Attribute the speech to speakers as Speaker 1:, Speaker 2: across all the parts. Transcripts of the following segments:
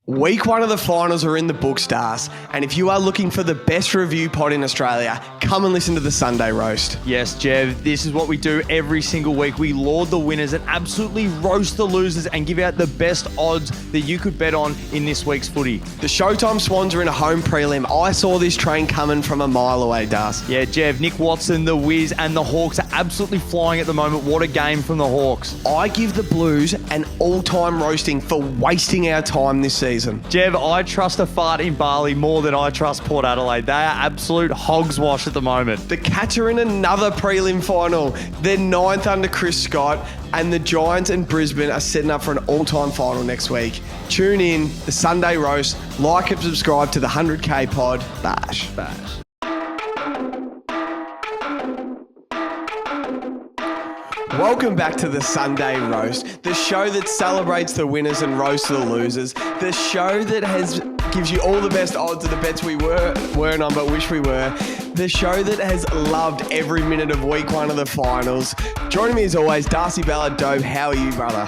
Speaker 1: Week 1 of the finals are in the book, stars, and if you are looking for the best review pod in Australia, come and listen to the Sunday Roast.
Speaker 2: Yes, Jev, this is what we do every single week. We laud the winners and absolutely roast the losers and give out the best odds that you could bet on in this week's footy.
Speaker 1: The Showtime Swans are in a home prelim. I saw this train coming from a mile away, Das.
Speaker 2: Yeah, Jev, Nick Watson, the Wiz and the Hawks are absolutely flying at the moment. What a game from the Hawks.
Speaker 1: I give the Blues an all-time roasting for wasting our time this season.
Speaker 2: Jev, I trust a fart in Bali more than I trust Port Adelaide. They are absolute hogswash at the moment.
Speaker 1: The Cats are in another prelim final. They're 9th under Chris Scott, and the Giants and Brisbane are setting up for an all-time final next week. Tune in, the Sunday Roast, like and subscribe to the 100K pod. Bash. Welcome back to the Sunday Roast, the show that celebrates the winners and roasts the losers, the show that gives you all the best odds of the bets we weren't on but wish we were, the show that has loved every minute of week 1 of the finals. Joining me as always, Darcy Ballard. Dobe, how are you, brother?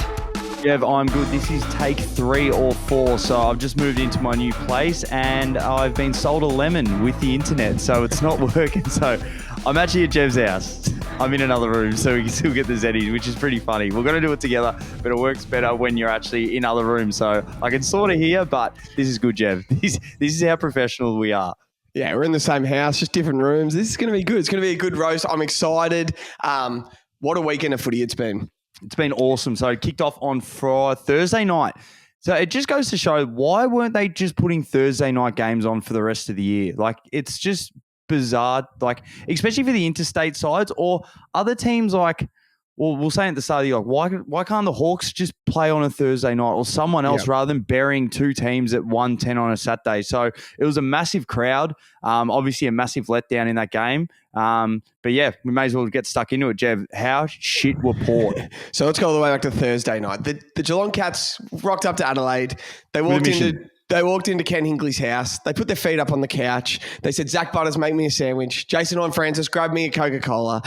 Speaker 2: Jev, I'm good. This is take 3 or 4. So I've just moved into my new place and I've been sold a lemon with the internet. So it's not working. So I'm actually at Jev's house. I'm in another room so we can still get the Zeddies, which is pretty funny. We're going to do it together, but it works better when you're actually in other rooms. So I can sort of hear, but this is good, Jev. This is how professional we are.
Speaker 1: Yeah, we're in the same house, just different rooms. This is going to be good. It's going to be a good roast. I'm excited. What a weekend of footy it's been.
Speaker 2: It's been awesome. So it kicked off on Thursday night. So it just goes to show, why weren't they just putting Thursday night games on for the rest of the year? Like, it's just bizarre, like, especially for the interstate sides or other teams like, well, we'll say at the start of the year, like, why can't the Hawks just play on a Thursday night or someone else rather than burying two teams at 1:10 on a Saturday? So it was a massive crowd, obviously a massive letdown in that game. But yeah, we may as well get stuck into it, Jev. How shit were Port?
Speaker 1: So let's go all the way back to Thursday night. The Geelong Cats rocked up to Adelaide. They walked into Ken Hinkley's house. They put their feet up on the couch. They said, Zach Butters, make me a sandwich. Jason on Francis, grab me a Coca-Cola.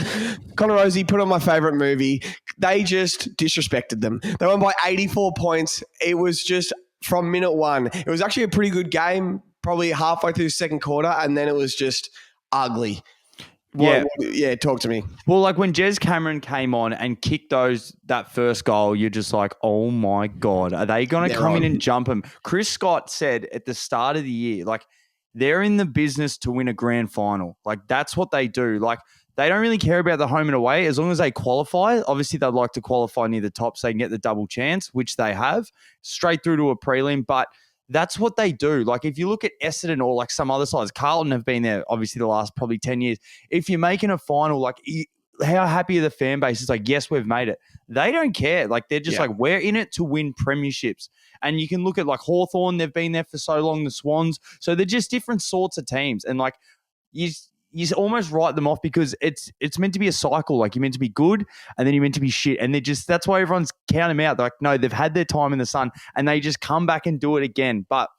Speaker 1: Connor Rosie, put on my favourite movie. They just disrespected them. They won by 84 points. It was just from minute 1. It was actually a pretty good game, probably halfway through the second quarter, and then it was just ugly. Yeah, talk to me.
Speaker 2: Well, like when Jez Cameron came on and kicked that first goal, you're just like, oh my God, are they going to come in and jump him? Chris Scott said at the start of the year, like, they're in the business to win a grand final. Like, that's what they do. Like, they don't really care about the home and away as long as they qualify. Obviously, they'd like to qualify near the top so they can get the double chance, which they have, straight through to a prelim. But that's what they do. Like, if you look at Essendon or like some other sides, Carlton have been there obviously the last probably 10 years. If you're making a final, like, how happy are the fan base? It's like, yes, we've made it. They don't care. Like, they're just like, we're in it to win premierships. And you can look at like Hawthorn, they've been there for so long, the Swans. So they're just different sorts of teams. And like, you almost write them off because it's meant to be a cycle. Like, you're meant to be good and then you're meant to be shit. And that's why everyone's counting them out. They're like, no, they've had their time in the sun and they just come back and do it again. But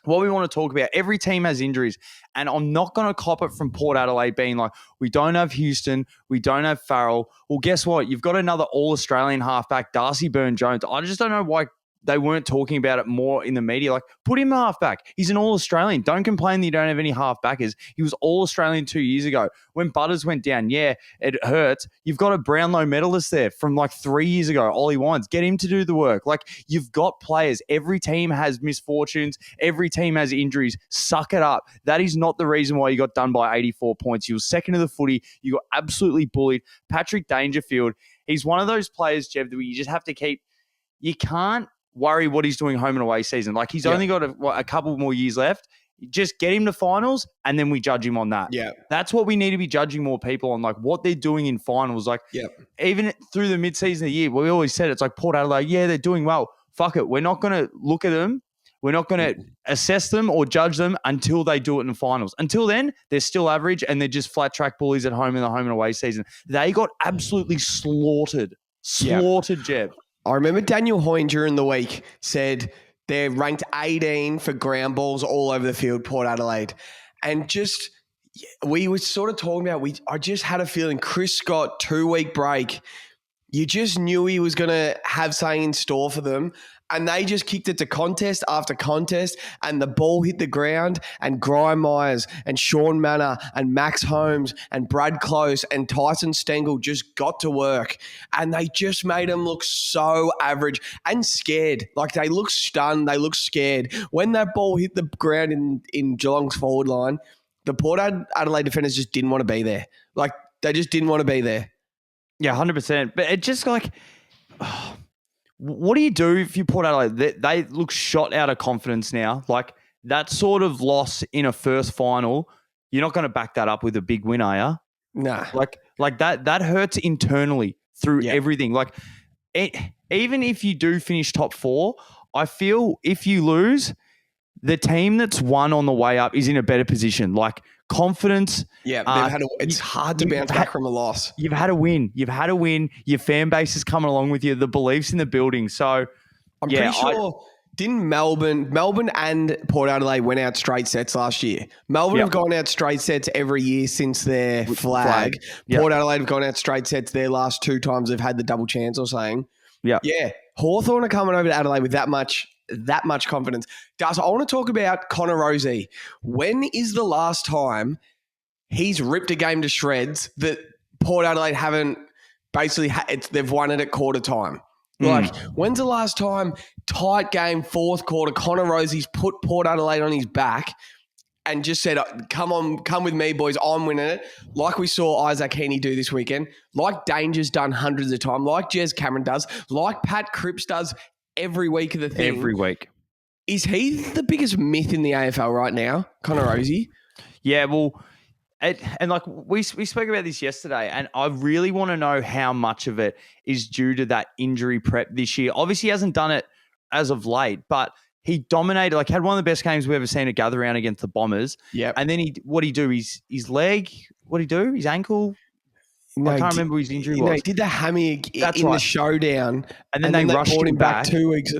Speaker 2: what we want to talk about, every team has injuries. And I'm not going to cop it from Port Adelaide being like, we don't have Houston, we don't have Farrell. Well, guess what? You've got another All-Australian halfback, Darcy Byrne-Jones. I just don't know why they weren't talking about it more in the media. Like, put him halfback. He's an All-Australian. Don't complain that you don't have any halfbackers. He was All-Australian 2 years ago. When Butters went down, yeah, it hurts. You've got a Brownlow medalist there from like 3 years ago, Ollie Wines. Get him to do the work. Like, you've got players. Every team has misfortunes. Every team has injuries. Suck it up. That is not the reason why you got done by 84 points. You were second to the footy. You got absolutely bullied. Patrick Dangerfield, he's one of those players, Jev, that you just have to keep. You can't worry what he's doing home and away season. Like, he's only got a couple more years left. Just get him to finals and then we judge him on that.
Speaker 1: Yeah.
Speaker 2: That's what we need to be judging more people on, like what they're doing in finals. Like, even through the mid-season of the year, we always said it's like Port Adelaide, yeah, they're doing well. Fuck it. We're not going to look at them. We're not going to assess them or judge them until they do it in the finals. Until then, they're still average and they're just flat track bullies at home in the home and away season. They got absolutely slaughtered. Jeb.
Speaker 1: I remember Daniel Hoyne during the week said they're ranked 18 for ground balls all over the field, Port Adelaide. And just, we were sort of talking about, I just had a feeling Chris Scott, 2-week break, you just knew he was going to have something in store for them. And they just kicked it to contest after contest, and the ball hit the ground, and Grime Myers and Sean Manor and Max Holmes and Brad Close and Tyson Stengel just got to work, and they just made them look so average and scared. Like, they look stunned. They look scared. When that ball hit the ground in Geelong's forward line, the Port Adelaide defenders just didn't want to be there. Like, they just didn't want to be there.
Speaker 2: Yeah, 100%. But it just like... what do you do if you Port Adelaide? They look shot out of confidence now. Like, that sort of loss in a first final, you're not going to back that up with a big win, are you?
Speaker 1: Nah.
Speaker 2: Like that hurts internally through everything. Like, even if you do finish top 4, I feel if you lose, the team that's won on the way up is in a better position. Like, confidence.
Speaker 1: Yeah, it's hard to bounce back from a loss.
Speaker 2: You've had a win. Your fan base is coming along with you. The belief's in the building. So,
Speaker 1: I'm pretty sure didn't Melbourne and Port Adelaide went out straight sets last year. Melbourne have gone out straight sets every year since their flag. Port Adelaide have gone out straight sets their last 2 times they've had the double chance or saying. Yeah. Hawthorn are coming over to Adelaide with that much confidence. Gus, I want to talk about Connor Rozee. When is the last time he's ripped a game to shreds that Port Adelaide haven't basically they've won it at quarter time? Like, when's the last time, tight game, fourth quarter, Connor Rozee's put Port Adelaide on his back and just said, come with me, boys, I'm winning it, like we saw Isaac Heaney do this weekend, like Danger's done hundreds of times, like Jez Cameron does, like Pat Cripps does every week of the thing.
Speaker 2: Every week.
Speaker 1: Is he the biggest myth in the AFL right now, Connor Rozee?
Speaker 2: Yeah, well, and like we spoke about this yesterday, and I really want to know how much of it is due to that injury prep this year. Obviously, he hasn't done it as of late, but he dominated, like had one of the best games we've ever seen at Gather Round against the Bombers. Yeah. And then what he do? His leg, what he do? His ankle? No, I can't remember his injury was.
Speaker 1: He did the hammy the showdown.
Speaker 2: And then they rushed him back
Speaker 1: 2 weeks.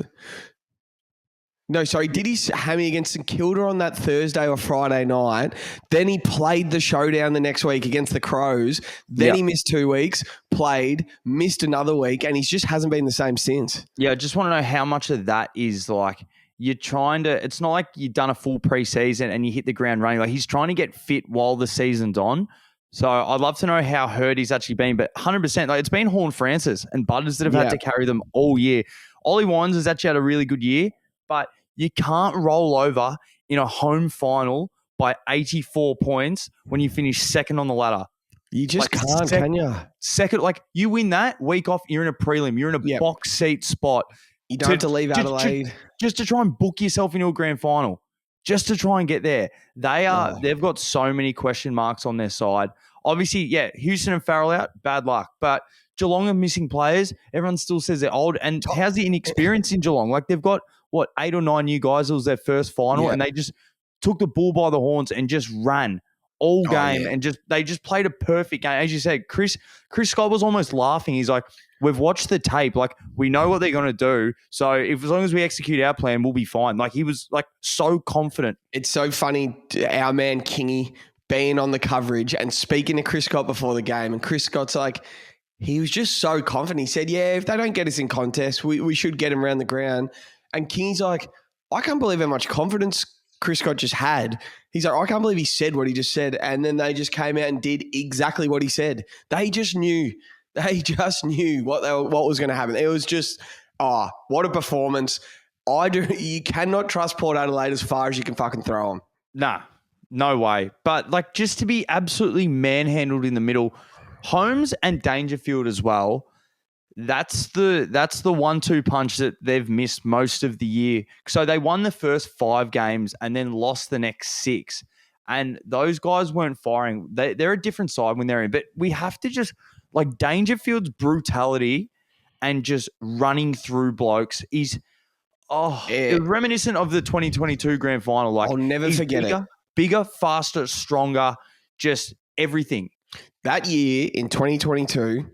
Speaker 1: No, sorry, did his hammy against St Kilda on that Thursday or Friday night. Then he played the showdown the next week against the Crows. Then he missed 2 weeks, played, missed another week, and he just hasn't been the same since.
Speaker 2: Yeah, I just want to know how much of that is like you're trying to – it's not like you've done a full preseason and you hit the ground running. Like, he's trying to get fit while the season's on. So I'd love to know how hurt he's actually been. But 100%, like, it's been Horn Francis and Butters that have had to carry them all year. Ollie Wines has actually had a really good year, but – you can't roll over in a home final by 84 points when you finish second on the ladder.
Speaker 1: You just can't, can you?
Speaker 2: Second, like, you win that week off, you're in a prelim. You're in a box seat spot.
Speaker 1: You don't have to leave Adelaide.
Speaker 2: Just to try and book yourself into a grand final. Just to try and get there. They've got so many question marks on their side. Obviously, Houston and Farrell out, bad luck. But Geelong are missing players. Everyone still says they're old. And how's the inexperience in Geelong? Like, they've got 8 or 9 new guys. It was their first final, and they just took the bull by the horns and just ran all game, and they just played a perfect game. As you said, Chris Scott was almost laughing. He's like, "We've watched the tape. Like, we know what they're going to do. So as long as we execute our plan, we'll be fine." Like, he was like so confident.
Speaker 1: It's so funny, our man Kingy being on the coverage and speaking to Chris Scott before the game, and Chris Scott's like, he was just so confident. He said, "Yeah, if they don't get us in contest, we should get them around the ground." And King's like, I can't believe how much confidence Chris Scott just had. He's like, I can't believe he said what he just said. And then they just came out and did exactly what he said. They just knew. What was going to happen. It was just, what a performance. You cannot trust Port Adelaide as far as you can fucking throw them.
Speaker 2: Nah, no way. But like, just to be absolutely manhandled in the middle, Holmes and Dangerfield as well. That's the 1-2 punch that they've missed most of the year. So they won the first 5 games and then lost the next 6. And those guys weren't firing. They're a different side when they're in. But we have to just, like, Dangerfield's brutality and just running through blokes is reminiscent of the 2022 grand final. Like,
Speaker 1: I'll never forget it.
Speaker 2: Bigger, faster, stronger, just everything.
Speaker 1: That year in 2022,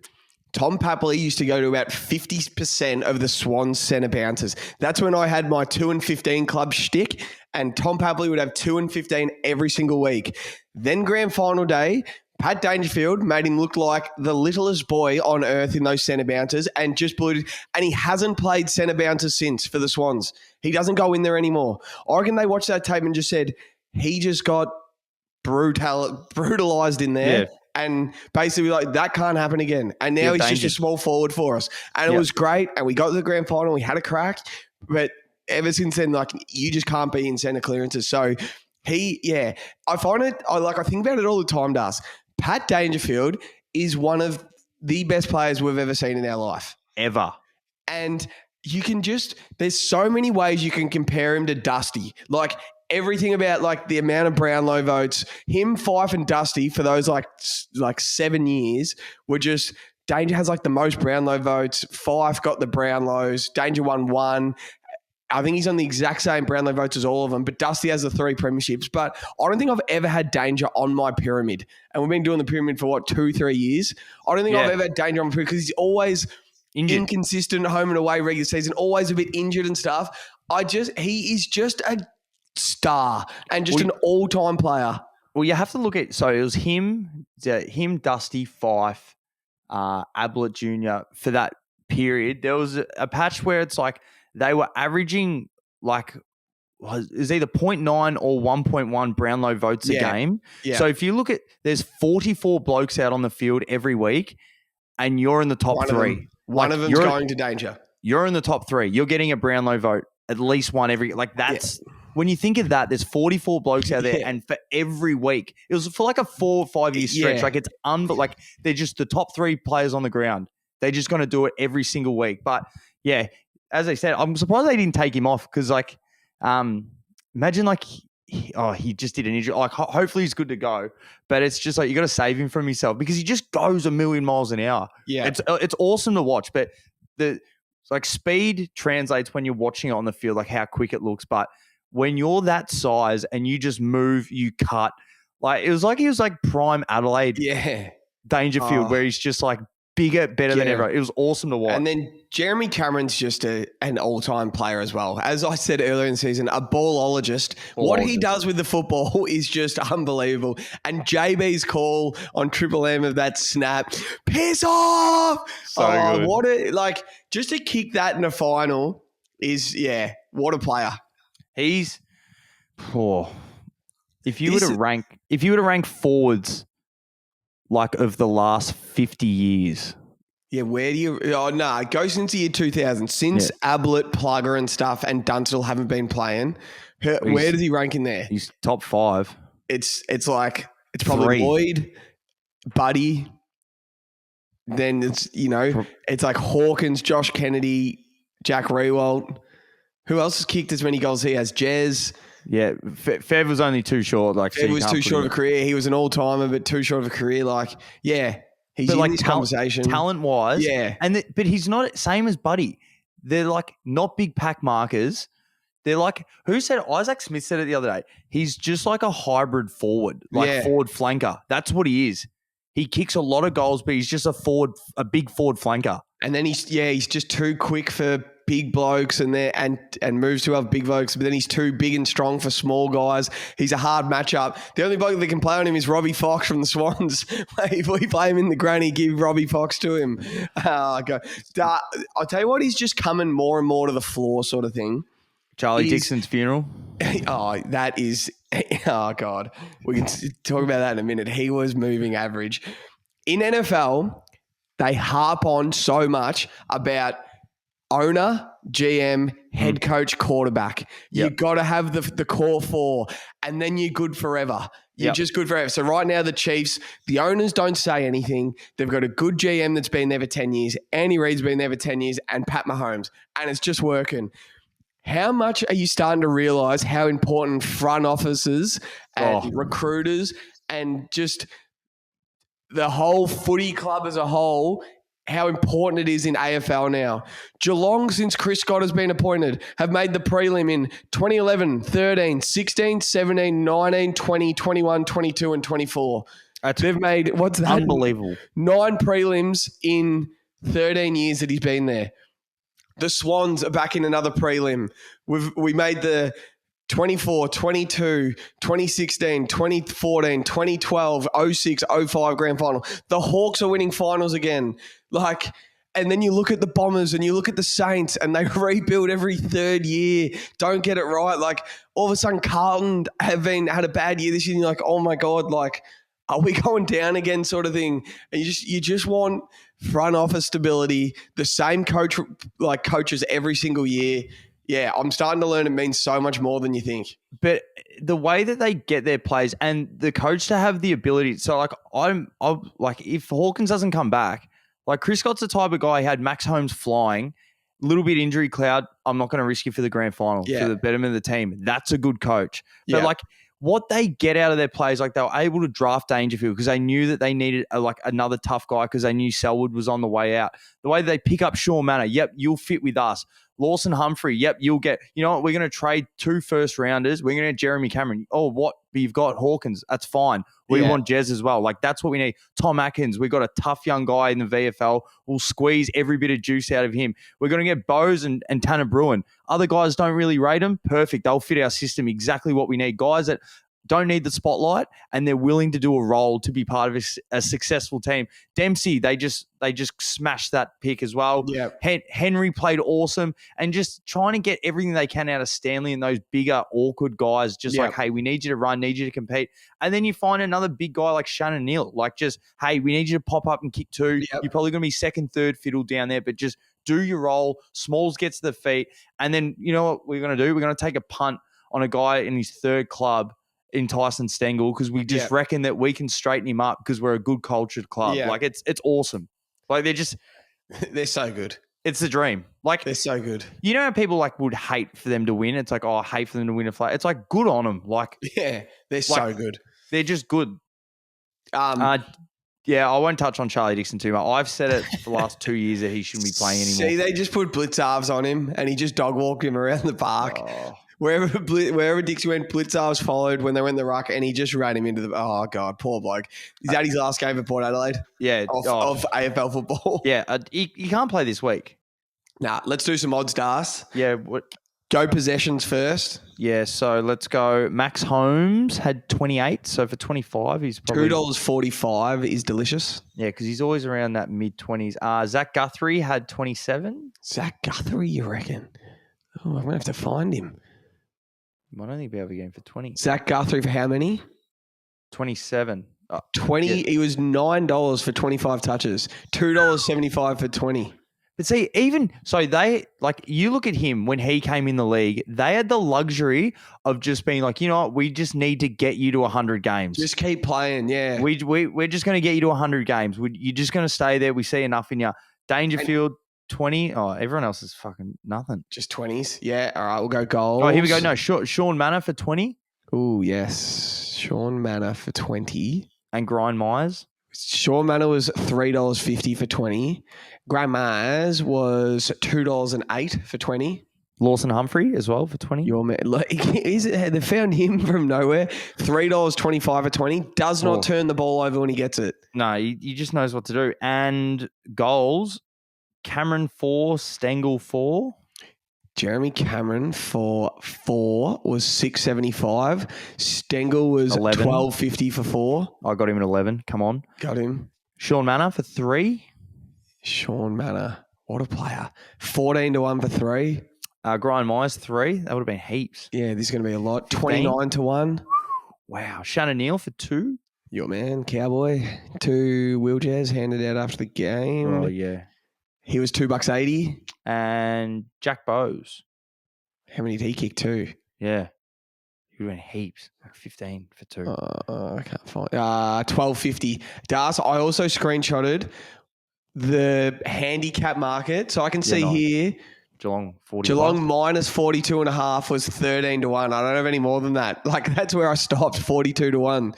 Speaker 1: Tom Papley used to go to about 50% of the Swans centre bounces. That's when I had my 2 and 15 club shtick, and Tom Papley would have 2 and 15 every single week. Then grand final day, Pat Dangerfield made him look like the littlest boy on earth in those centre bounces and just blew it. And he hasn't played centre bounces since for the Swans. He doesn't go in there anymore. I reckon they watched that tape and just said, he just got brutalized in there.
Speaker 2: Yeah.
Speaker 1: And basically, like, that can't happen again. And now he's just a small forward for us. And it was great. And we got to the grand final. We had a crack. But ever since then, like, you just can't be in centre clearances. So I find it, I think about it all the time, Das. Pat Dangerfield is one of the best players we've ever seen in our life.
Speaker 2: Ever.
Speaker 1: And you can there's so many ways you can compare him to Dusty. Like, everything about, like, the amount of Brownlow votes, him, Fife, and Dusty for those like 7 years were just, Danger has like the most Brownlow votes. Fife got the Brownlows. Danger won one. I think he's on the exact same Brownlow votes as all of them, but Dusty has the 3 premierships. But I don't think I've ever had Danger on my pyramid. And we've been doing the pyramid for 2-3 years. I don't think I've ever had Danger on my pyramid because he's always injured. Inconsistent home and away regular season, always a bit injured and stuff. He is just a star and just an all-time player.
Speaker 2: Well, you have to look at, so it was him, Dusty, Fife, Ablett Jr. for that period. There was a patch where it's like they were averaging like, it was either 0.9 or 1.1 Brownlow votes a game. Yeah. So if you look at, there's 44 blokes out on the field every week and you're in the top 3.
Speaker 1: One of them's going to Danger.
Speaker 2: You're in the top 3. You're getting a Brownlow vote, at least one every, like that's... Yeah. When you think of that, there's 44 blokes out there, and for every week, it was for like a 4 or 5 year stretch. Like it's like they're just the top 3 players on the ground. They're just going to do it every single week. But yeah, as I said, I'm surprised they didn't take him off because, like, imagine like he just did an injury. Like hopefully he's good to go, but it's just like you got to save him from himself because he just goes a million miles an hour. Yeah, it's awesome to watch, but the like speed translates when you're watching it on the field, like how quick it looks, but when you're that size and you just move, you cut. Like he was like prime Adelaide, Dangerfield, where he's just like bigger, better than ever. It was awesome to watch.
Speaker 1: And then Jeremy Cameron's just an all-time player as well. As I said earlier in the season, a ballologist. What he does with the football is just unbelievable. And JB's call on Triple M of that snap, piss off! So good. Just to kick that in a final is, what a player.
Speaker 2: He's if you were to rank forwards like of the last 50 years.
Speaker 1: Yeah, where do you go since the year 2000. Since Ablett, Plugger and stuff and Dunstall haven't been playing. Where does he rank in there?
Speaker 2: He's top 5.
Speaker 1: It's probably 3. Lloyd, Buddy. Then it's like Hawkins, Josh Kennedy, Jack Rewalt. Who else has kicked as many goals he has? Jez.
Speaker 2: Yeah, Fev was only too short.
Speaker 1: Fev was too short of a career. He was an all-timer, but too short of a career. He's in this conversation.
Speaker 2: Talent-wise. Yeah. But he's not same as Buddy. They're not big pack markers. They're who said it? Isaac Smith said it the other day. He's just like a hybrid forward, forward flanker. That's what he is. He kicks a lot of goals, but he's just a big forward flanker.
Speaker 1: And then he's just too quick for big blokes and moves to have big blokes, but then he's too big and strong for small guys. He's a hard matchup. The only bloke that can play on him is Robbie Fox from the Swans. If we play him in the granny, give Robbie Fox to him. I'll tell you what, he's just coming more and more to the floor sort of thing.
Speaker 2: Charlie Dixon's funeral.
Speaker 1: That is... Oh, God. We can talk about that in a minute. He was moving average. In NFL, they harp on so much about owner, GM, head coach, quarterback. You got to have the core 4, and then you're good forever. You're just good forever. So right now, the Chiefs, the owners don't say anything. They've got a good GM that's been there for 10 years. Andy Reid's been there for 10 years, and Pat Mahomes, and it's just working. How much are you starting to realize how important front offices and recruiters and just the whole footy club as a whole, how important it is in AFL now? Geelong, since Chris Scott has been appointed, have made the prelim in 2011, 13, 16, 17, 19, 20, 21, 22 and 24. They've made, what's that?
Speaker 2: Unbelievable.
Speaker 1: 9 prelims in 13 years that he's been there. The Swans are back in another prelim. We made the 24, 22, 2016, 2014, 2012, 06, 05 grand final. The Hawks are winning finals again. Like, and then you look at the Bombers and you look at the Saints and they rebuild every third year. Don't get it right. Like, all of a sudden Carlton had a bad year this year and you're like, oh my God, like, are we going down again sort of thing? And you just want front office stability, the same coaches every single year. Yeah, I'm starting to learn it means so much more than you think.
Speaker 2: But the way that they get their plays and the coach to have the ability. So, like, I'm like, if Hawkins doesn't come back, like, Chris Scott's the type of guy, he had Max Holmes flying, little bit injury cloud. I'm not going to risk you for the grand final, for the betterment of the team. That's a good coach. But, like, what they get out of their plays, like, they were able to draft Dangerfield because they knew that they needed another tough guy because they knew Selwood was on the way out. The way they pick up Sean Manor, yep, you'll fit with us. Lawson Humphrey, yep, you'll get, you know what, we're going to trade 2 first rounders. We're going to get Jeremy Cameron. Oh, what? But you've got Hawkins. That's fine. We want Jez as well. Like, that's what we need. Tom Atkins, we've got a tough young guy in the VFL. We'll squeeze every bit of juice out of him. We're going to get Bose and Tanner Bruin. Other guys don't really rate them. Perfect. They'll fit our system exactly what we need. Guys that don't need the spotlight and they're willing to do a role to be part of a successful team. Dempsey, they just smashed that pick as well.
Speaker 1: Yeah.
Speaker 2: Henry played awesome and just trying to get everything they can out of Stanley and those bigger, awkward guys. Just like, hey, we need you to run, need you to compete. And then you find another big guy like Shannon Neal, like, just, hey, we need you to pop up and kick 2. Yep. You're probably going to be second, third fiddle down there, but just do your role. Smalls gets to the feet. And then, you know what we're going to do? We're going to take a punt on a guy in his third club in Tyson Stengel because we just reckon that we can straighten him up because we're a good cultured club. Yeah. Like, it's awesome. Like,
Speaker 1: they're so good.
Speaker 2: It's the dream. Like,
Speaker 1: they're so good.
Speaker 2: You know how people like would hate for them to win? It's like, oh, I hate for them to win a flag. It's like, good on them. Like,
Speaker 1: yeah, they're so good.
Speaker 2: They're just good. I won't touch on Charlie Dixon too much. I've said it for the last 2 years that he shouldn't be playing anymore.
Speaker 1: See, they just put blitz halves on him and he just dog walked him around the park. Oh. Wherever Dixie went, Blitzars followed when they went in the ruck, and he just ran him into the. Oh God, poor bloke. Is that his last game for Port Adelaide?
Speaker 2: Yeah,
Speaker 1: of AFL football.
Speaker 2: Yeah, he can't play this week.
Speaker 1: Nah, let's do some odds, Das.
Speaker 2: Yeah,
Speaker 1: go possessions first.
Speaker 2: Yeah, so let's go. Max Holmes had 28, so for 25, he's probably
Speaker 1: $2.45 is delicious.
Speaker 2: Yeah, because he's always around that mid-20s. Zach Guthrie had 27.
Speaker 1: Zach Guthrie, you reckon? Oh, I'm gonna have to find him.
Speaker 2: Might only be able to get him for 20.
Speaker 1: Zach Guthrie for how many?
Speaker 2: 27.
Speaker 1: 20. Yeah. He was $9 for 25 touches. $2.75 for 20.
Speaker 2: But see, even so, they like you look at him when he came in the league. They had the luxury of just being like, you know what, we just need to get you to 100 games.
Speaker 1: Just keep playing, yeah.
Speaker 2: We're just going to get you to 100 games. You're just going to stay there. We see enough in you. Dangerfield. 20. Oh, everyone else is fucking nothing.
Speaker 1: Just 20s. Yeah. All right. We'll go goals.
Speaker 2: Oh, here we go. No, Sean Manor for 20.
Speaker 1: Oh, yes. Sean Manor for 20.
Speaker 2: And Grind Myers.
Speaker 1: Sean Manor was $3.50 for 20. Grind Myers was $2.08 for 20.
Speaker 2: Lawson Humphrey as well for 20.
Speaker 1: Your man. Look, they found him from nowhere. $3.25 for 20. Does not turn the ball over when he gets it.
Speaker 2: No, he just knows what to do. And goals. Cameron 4, Stengel 4.
Speaker 1: Jeremy Cameron for 4 was $6.75. Stengel was $12.50 for 4.
Speaker 2: I got him at 11. Come on.
Speaker 1: Got him.
Speaker 2: Sean Manor for 3.
Speaker 1: Sean Manor. What a player. 14-1 for 3.
Speaker 2: Grind Myers 3. That would have been heaps.
Speaker 1: Yeah, this is going to be a lot. 29-1.
Speaker 2: Wow. Shannon Neal for 2.
Speaker 1: Your man, Cowboy. 2 wheelchairs handed out after the game.
Speaker 2: Oh, yeah.
Speaker 1: He was $2.80.
Speaker 2: And Jack Bowes.
Speaker 1: How many did he kick? 2?
Speaker 2: Yeah. He went heaps. Like 15 for 2.
Speaker 1: I can't find $12.50. Das, I also screenshotted the handicap market. So I can see here.
Speaker 2: Geelong 40.
Speaker 1: Geelong minus 42.5 was 13-1. I don't have any more than that. Like, that's where I stopped. 42-1.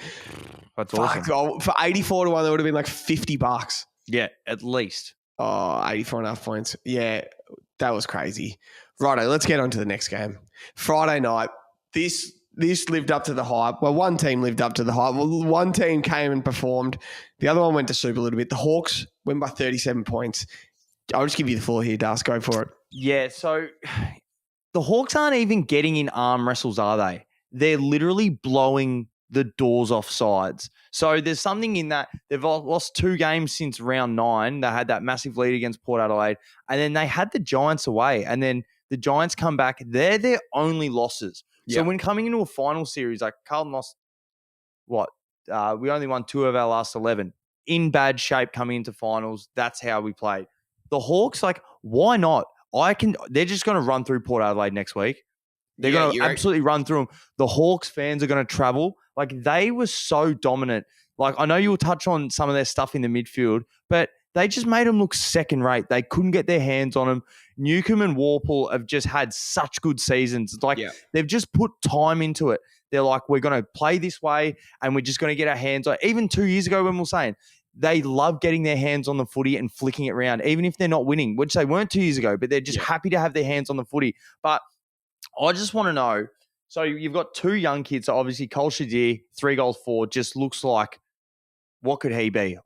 Speaker 2: That's awesome.
Speaker 1: For 84-1, that would have been like $50.
Speaker 2: Yeah, at least.
Speaker 1: Oh, 84.5 points. Yeah, that was crazy. Righto, let's get on to the next game. Friday night, this lived up to the hype. Well, one team lived up to the hype. Well, one team came and performed. The other one went to soup a little bit. The Hawks went by 37 points. I'll just give you the floor here, Das. Go for it.
Speaker 2: Yeah, so the Hawks aren't even getting in arm wrestles, are they? They're literally blowing the doors off sides. So there's something in that. They've lost 2 games since round 9. They had that massive lead against Port Adelaide, and then they had the Giants away, and then the Giants come back. They're their only losses. So when coming into a final series, like Carlton lost, what? We only won 2 of our last 11. In bad shape coming into finals. That's how we played. The Hawks, like, why not? They're just going to run through Port Adelaide next week. They're going to absolutely run through them. The Hawks fans are going to travel. Like, they were so dominant. Like, I know you'll touch on some of their stuff in the midfield, but they just made them look second rate. They couldn't get their hands on them. Newcomb and Warple have just had such good seasons. It's like they've just put time into it. They're like, we're going to play this way and we're just going to get our hands on it. Even 2 years ago when we were saying, they love getting their hands on the footy and flicking it around, even if they're not winning, which they weren't 2 years ago, but they're just happy to have their hands on the footy. But I just want to know, so you've got 2 young kids. So obviously Cole Shadir, 3 goals, 4, just looks like, what could he be?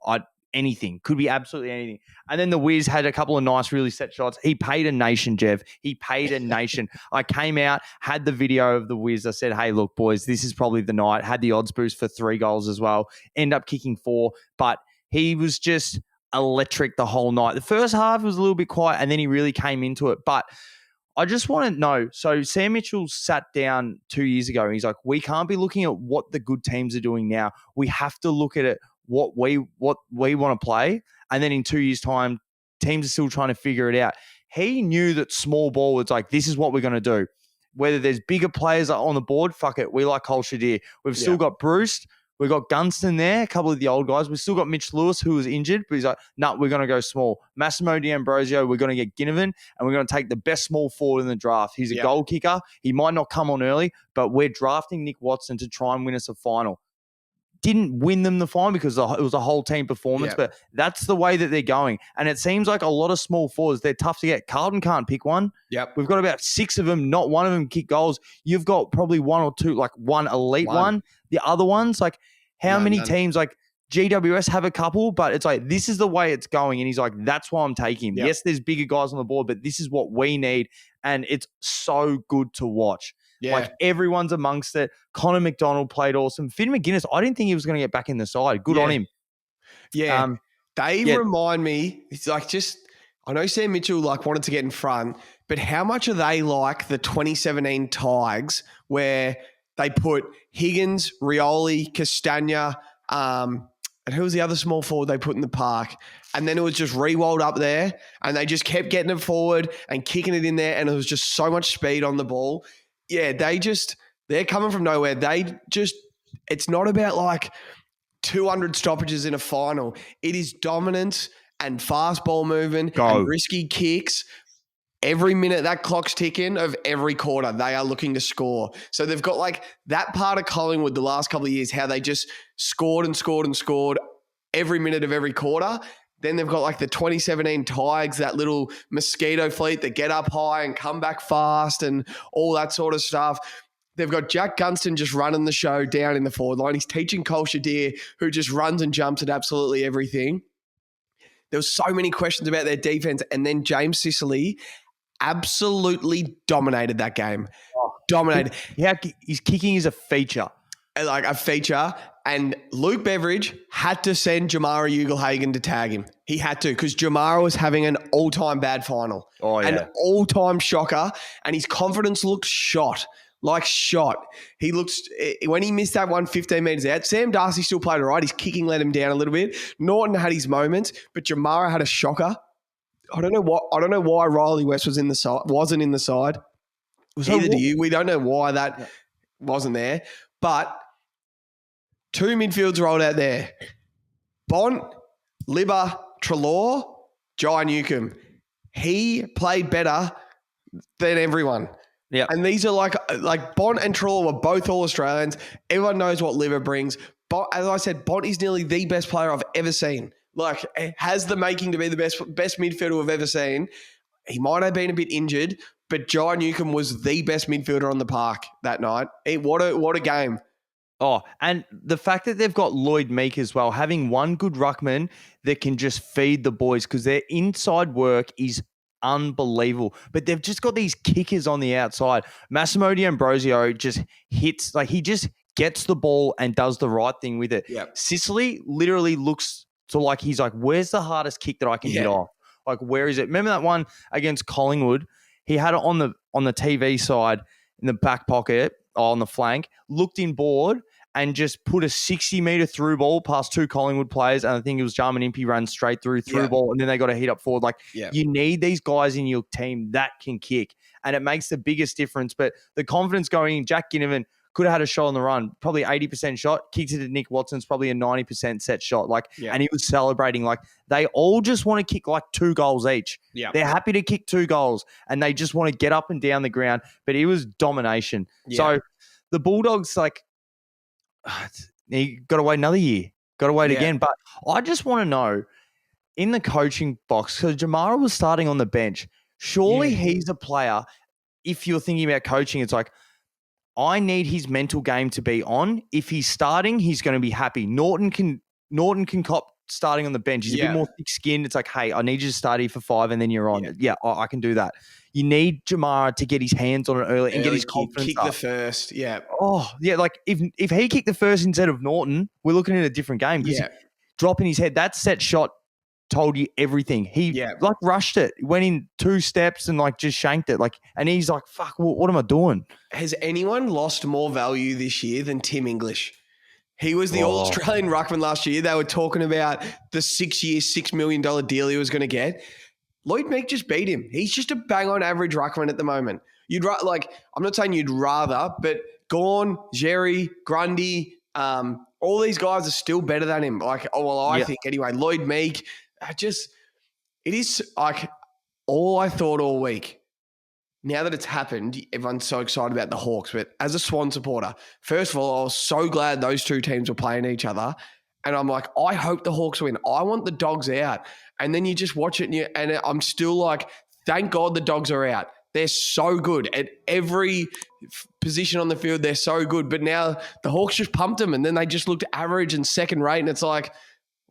Speaker 2: Anything. Could be absolutely anything. And then the Wiz had a couple of nice, really set shots. He paid a nation, Jeff. He paid a nation. I came out, had the video of the Wiz. I said, hey, look, boys, this is probably the night. Had the odds boost for 3 goals as well. End up kicking 4. But he was just electric the whole night. The first half was a little bit quiet, and then he really came into it. But I just want to know, so Sam Mitchell sat down 2 years ago, and he's like, we can't be looking at what the good teams are doing now. We have to look at it, what we want to play. And then in 2 years' time, teams are still trying to figure it out. He knew that small ball was like, this is what we're going to do. Whether there's bigger players on the board, fuck it. We like Cole Shadir. We've still got Bruce. We've got Gunston there, a couple of the old guys. We've still got Mitch Lewis, who was injured, but he's like, no, we're going to go small. Massimo D'Ambrosio, we're going to get Ginnivan, and we're going to take the best small forward in the draft. He's a goal kicker. He might not come on early, but we're drafting Nick Watson to try and win us a final. Didn't win them the final because it was a whole team performance, but that's the way that they're going. And it seems like a lot of small forwards, they're tough to get. Carlton can't pick one. We've got about 6 of them. Not one of them kick goals. You've got probably 1 or 2, like one elite one. The other ones, like how many teams, like GWS have a couple, but it's like, this is the way it's going. And he's like, that's why I'm taking him. Yes, there's bigger guys on the board, but this is what we need. And it's so good to watch. Like, everyone's amongst it. Connor McDonald played awesome. Finn McGuinness, I didn't think he was going to get back in the side. Good on him.
Speaker 1: They remind me, it's like, just, I know Sam Mitchell like wanted to get in front, but how much are they like the 2017 Tigers where they put Higgins, Rioli, Castagna, and who was the other small forward they put in the park? And then it was just re-rolled up there, and they just kept getting it forward and kicking it in there, and it was just so much speed on the ball. Yeah, they're coming from nowhere. It's not about like 200 stoppages in a final. It is dominance and fast ball movement and risky kicks. Every minute that clock's ticking of every quarter, they are looking to score. So they've got like that part of Collingwood the last couple of years, how they just scored and scored and scored every minute of every quarter. Then they've got like the 2017 Tigers, that little mosquito fleet that get up high and come back fast and all that sort of stuff. They've got Jack Gunston just running the show down in the forward line. He's teaching Cole Shadir, who just runs and jumps at absolutely everything. There was so many questions about their defense. And then James Sicily absolutely dominated that game. Dominated.
Speaker 2: His kicking is a feature.
Speaker 1: Like a feature. And Luke Beveridge had to send Jamara Ugle-Hagan to tag him. He had to, because Jamara was having an all-time bad final. An all-time shocker. And his confidence looked shot. Like shot. He looks, when he missed that one 15 metres out, Sam Darcy still played all right. His kicking let him down a little bit. Norton had his moments, but Jamara had a shocker. I don't know why Riley West wasn't in the side. Neither do you. We don't know why that wasn't there. But 2 midfields rolled out there. Bont, Libba, Treloar, Jai Newcomb. He played better than everyone.
Speaker 2: Yeah.
Speaker 1: And these are like Bont and Treloar were both All-Australians. Everyone knows what Libba brings. But as I said, Bont is nearly the best player I've ever seen. Like, has the making to be the best midfielder we've ever seen. He might have been a bit injured, but Jai Newcomb was the best midfielder on the park that night. What a game.
Speaker 2: Oh, and the fact that they've got Lloyd Meek as well, having one good ruckman that can just feed the boys, because their inside work is unbelievable. But they've just got these kickers on the outside. Massimo D'Ambrosio just hits, like he just gets the ball and does the right thing with it.
Speaker 1: Yep.
Speaker 2: Sicily literally looks to like, he's like, where's the hardest kick that I can hit off? Like, where is it? Remember that one against Collingwood? He had it on the TV side in the back pocket, on the flank, looked inboard and just put a 60-meter through ball past two Collingwood players. And I think it was Jarman Impey ran straight through ball, and then they got a hit up forward. Like, you need these guys in your team that can kick, and it makes the biggest difference. But the confidence going in, Jack Ginnivan could have had a shot on the run, probably 80% shot, kicked it to Nick Watson's probably a 90% set shot. Like, and he was celebrating. Like, they all just want to kick like 2 goals each. Yeah. They're happy to kick 2 goals, and they just want to get up and down the ground. But it was domination. Yeah. So the Bulldogs, like, you got to wait another year. Got to wait again. But I just want to know, in the coaching box, because Jamara was starting on the bench, surely he's a player, if you're thinking about coaching, it's like, I need his mental game to be on. If he's starting, he's going to be happy. Norton can cop starting on the bench. He's a bit more thick-skinned. It's like, hey, I need you to start here for 5 and then you're on. Yeah, I can do that. You need Jamara to get his hands on it early and get his confidence
Speaker 1: kick
Speaker 2: up.
Speaker 1: The first, yeah.
Speaker 2: Oh, yeah, like if he kicked the first instead of Norton, we're looking at a different game. Because dropping his head, that set shot told you everything. He like rushed it, went in 2 steps and like just shanked it. Like, and he's like, fuck, what am I doing?
Speaker 1: Has anyone lost more value this year than Tim English? He was the All-Australian ruckman last year. They were talking about the 6-year, $6 million deal he was going to get. Lloyd Meek just beat him. He's just a bang-on average ruckman at the moment. I'm not saying you'd rather, but Gawn, Jerry, Grundy, all these guys are still better than him. I think anyway. Lloyd Meek, it is like all I thought all week. Now that it's happened, everyone's so excited about the Hawks. But as a Swan supporter, first of all, I was so glad those 2 teams were playing each other. And I'm like, I hope the Hawks win. I want the Dogs out. And then you just watch it and I'm still like, thank God the Dogs are out. They're so good at every position on the field. They're so good. But now the Hawks just pumped them and then they just looked average and second rate. And it's like,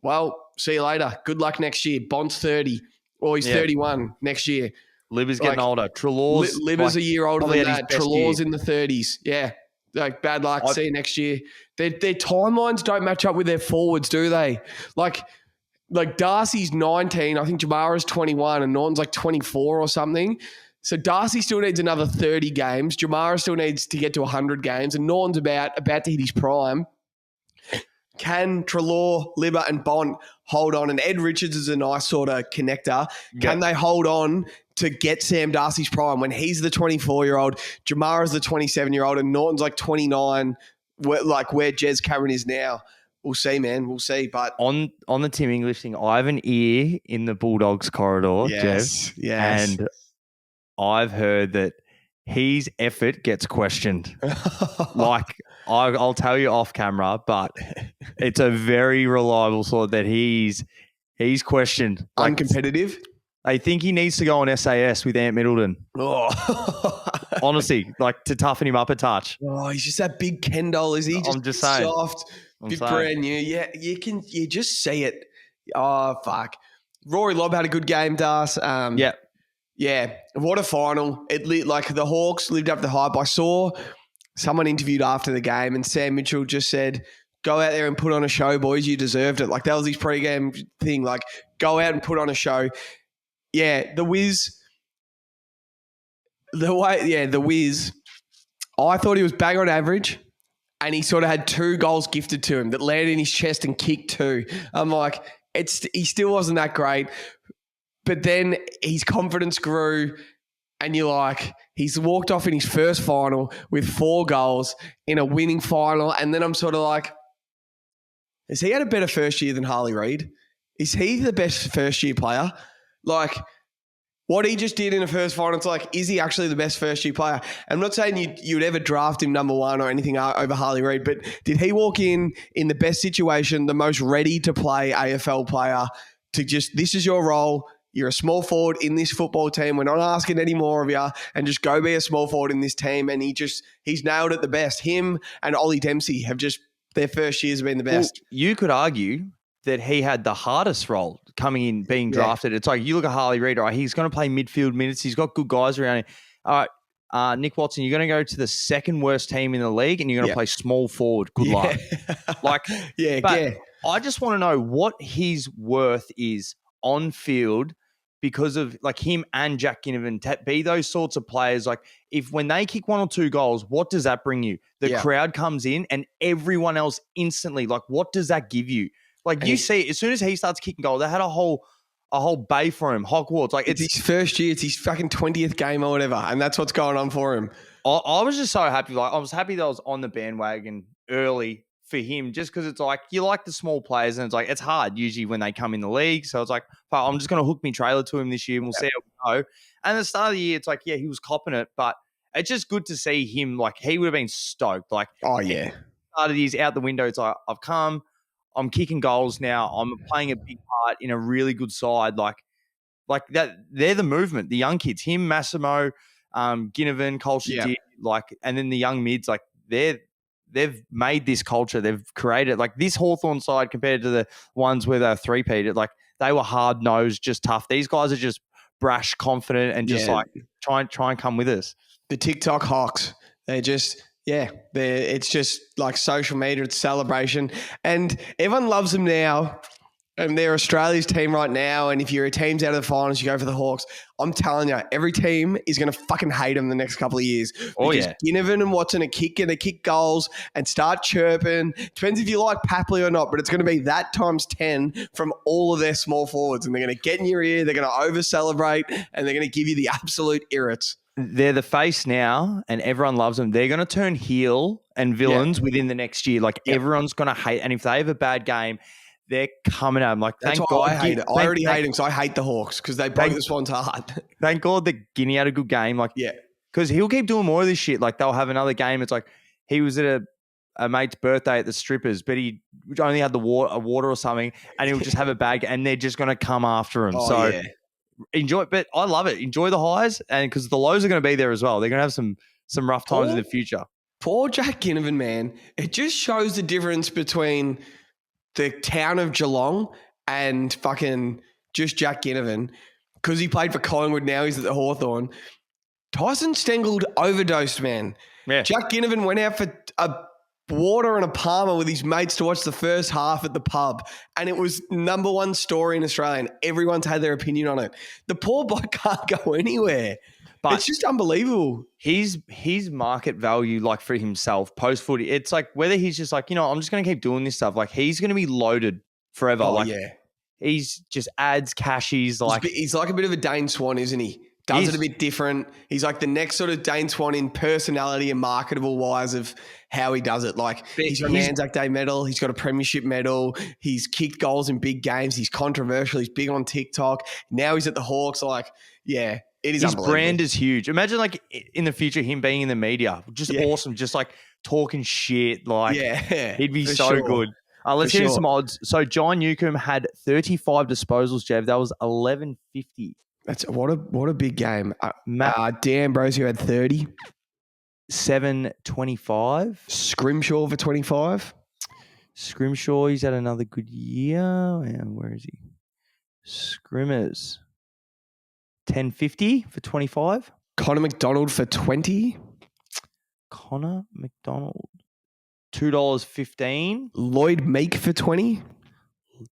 Speaker 1: well, see you later. Good luck next year. Bond's 30 or he's 31 next year.
Speaker 2: Libby's getting older. Treloar's
Speaker 1: Libby's a year older than that. Treloar's in the 30s. Yeah. Like, bad luck. See you next year. Their timelines don't match up with their forwards, do they? Like Darcy's 19. I think Jamara's 21 and Norton's like 24 or something. So Darcy still needs another 30 games. Jamara still needs to get to 100 games. And Norton's about to hit his prime. Can Treloar, Libba and Bont hold on? And Ed Richards is a nice sort of connector. Can they hold on to get Sam Darcy's prime when he's the 24-year-old, Jamara's the 27-year-old, and Norton's like 29, where Jez Cameron is now? We'll see, man. We'll see. But
Speaker 2: on the Tim English thing, I have an ear in the Bulldogs corridor, Jeff.
Speaker 1: Yes.
Speaker 2: And I've heard that his effort gets questioned. Like, I'll tell you off camera, but it's a very reliable sort that he's questioned.
Speaker 1: Like, uncompetitive?
Speaker 2: I think he needs to go on SAS with Ant Middleton.
Speaker 1: Oh.
Speaker 2: Honestly, like, to toughen him up a touch.
Speaker 1: Oh, he's just that big Kendall, is he?
Speaker 2: I'm just saying.
Speaker 1: Soft, brand new. Yeah, you just see it. Oh, fuck. Rory Lobb had a good game, Das. Yeah, what a final. The Hawks lived up to the hype. I saw someone interviewed after the game and Sam Mitchell just said, go out there and put on a show, boys. You deserved it. Like, that was his pre-game thing. Like, go out and put on a show. Yeah, the Wiz. The Wiz. I thought he was bang on average, and he sort of had 2 goals gifted to him that landed in his chest and kicked 2. I'm like, he still wasn't that great. But then his confidence grew, and you're like, he's walked off in his first final with 4 goals in a winning final. And then I'm sort of like, has he had a better first year than Harley Reid? Is he the best first-year player? Like, what he just did in the first final, it's like, is he actually the best first-year player? I'm not saying you would ever draft him number 1 or anything over Harley Reid, but did he walk in the best situation, the most ready-to-play AFL player, to just, this is your role, you're a small forward in this football team, we're not asking any more of you, and just go be a small forward in this team, and he's nailed it the best. Him and Ollie Dempsey have just, their first years have been the best.
Speaker 2: Well, you could argue that he had the hardest role coming in, being drafted. It's like you look at Harley Reid, right? He's going to play midfield minutes. He's got good guys around him. All right, Nick Watson, you're going to go to the second worst team in the league and you're going to play small forward. Good luck. I just want to know what his worth is on field because of like him and Jack Ginnivan be those sorts of players. Like if when they kick 1 or 2 goals, what does that bring you? The crowd comes in and everyone else instantly, like what does that give you? Like you see, as soon as he starts kicking goals, they had a whole bay for him, Hogwarts. Like
Speaker 1: it's his first year. It's his fucking 20th game or whatever. And that's what's going on for him.
Speaker 2: I was just so happy. Like I was happy that I was on the bandwagon early for him just because it's like you like the small players and it's like it's hard usually when they come in the league. So it's like, I'm just going to hook me trailer to him this year and we'll see how we go. And at the start of the year, it's like, yeah, he was copping it, but it's just good to see him. Like he would have been stoked. Like,
Speaker 1: oh yeah,
Speaker 2: start of the year's out the window. It's like I've come, I'm kicking goals now. I'm playing a big part in a really good side. Like that, they're the movement. The young kids, him, Massimo, Ginnivan, Colchester, like, and then the young mids, like they've made this culture. They've created like this Hawthorn side compared to the ones where they're three-peated. Like they were hard-nosed, just tough. These guys are just brash, confident, and just like try and come with us.
Speaker 1: The TikTok Hawks, they're just it's just like social media, it's celebration, and everyone loves them now. And they're Australia's team right now. And if your team's out of the finals, you go for the Hawks. I'm telling you, every team is going to fucking hate them the next couple of years. Because Ginnivan and Watson are going to kick goals and start chirping. Depends if you like Papley or not, but it's going to be that times 10 from all of their small forwards. And they're going to get in your ear. They're going to over-celebrate. And they're going to give you the absolute irrits.
Speaker 2: They're the face now, and everyone loves them. They're going to turn heel and villains within the next year. Like everyone's going to hate. And if they have a bad game, they're coming at him. Like,
Speaker 1: that's why I hate it. I already hate him because I hate the Hawks because they broke the Swans hard.
Speaker 2: Thank God that Guinea had a good game. Like, because he'll keep doing more of this shit. Like, they'll have another game. It's like he was at a mate's birthday at the Strippers, but he only had a water or something, and he'll just have a bag, and they're just going to come after him. Enjoy it. But I love it. Enjoy the highs, and because the lows are going to be there as well. They're going to have some rough times in the future.
Speaker 1: Poor Jack Ginnivan, man. It just shows the difference between the town of Geelong and fucking just Jack Ginnivan, because he played for Collingwood, now he's at the Hawthorn. Tyson Stengel overdosed, man. Yeah. Jack Ginnivan went out for a water and a Palmer with his mates to watch the first half at the pub, and it was number one story in Australia, and everyone's had their opinion on it. The poor bloke can't go anywhere. But it's just unbelievable.
Speaker 2: His market value, like for himself, post footy, it's like whether he's just like, I'm just going to keep doing this stuff. Like he's going to be loaded forever. He's just adds cashies. Like
Speaker 1: he's like a bit of a Dane Swan, isn't he? Does it a bit different. He's like the next sort of Dane Swan in personality and marketable wise of how he does it. Like he's got an Anzac Day medal. He's got a premiership medal. He's kicked goals in big games. He's controversial. He's big on TikTok. Now he's at the Hawks. Like, yeah. It is
Speaker 2: his brand is huge. Imagine like in the future him being in the media, just awesome, just like talking shit. Like he'd be so good. Let's get some odds. So John Newcomb had 35 disposals, Jeff. That was 1150.
Speaker 1: That's what a big game. Dan Ambrosio had 30.
Speaker 2: 725.
Speaker 1: Scrimshaw for 25.
Speaker 2: Scrimshaw, he's had another good year. Where is he? Scrimmers. 1050 for 25.
Speaker 1: Connor McDonald for 20.
Speaker 2: Connor McDonald. $2.15.
Speaker 1: Lloyd Meek for 20.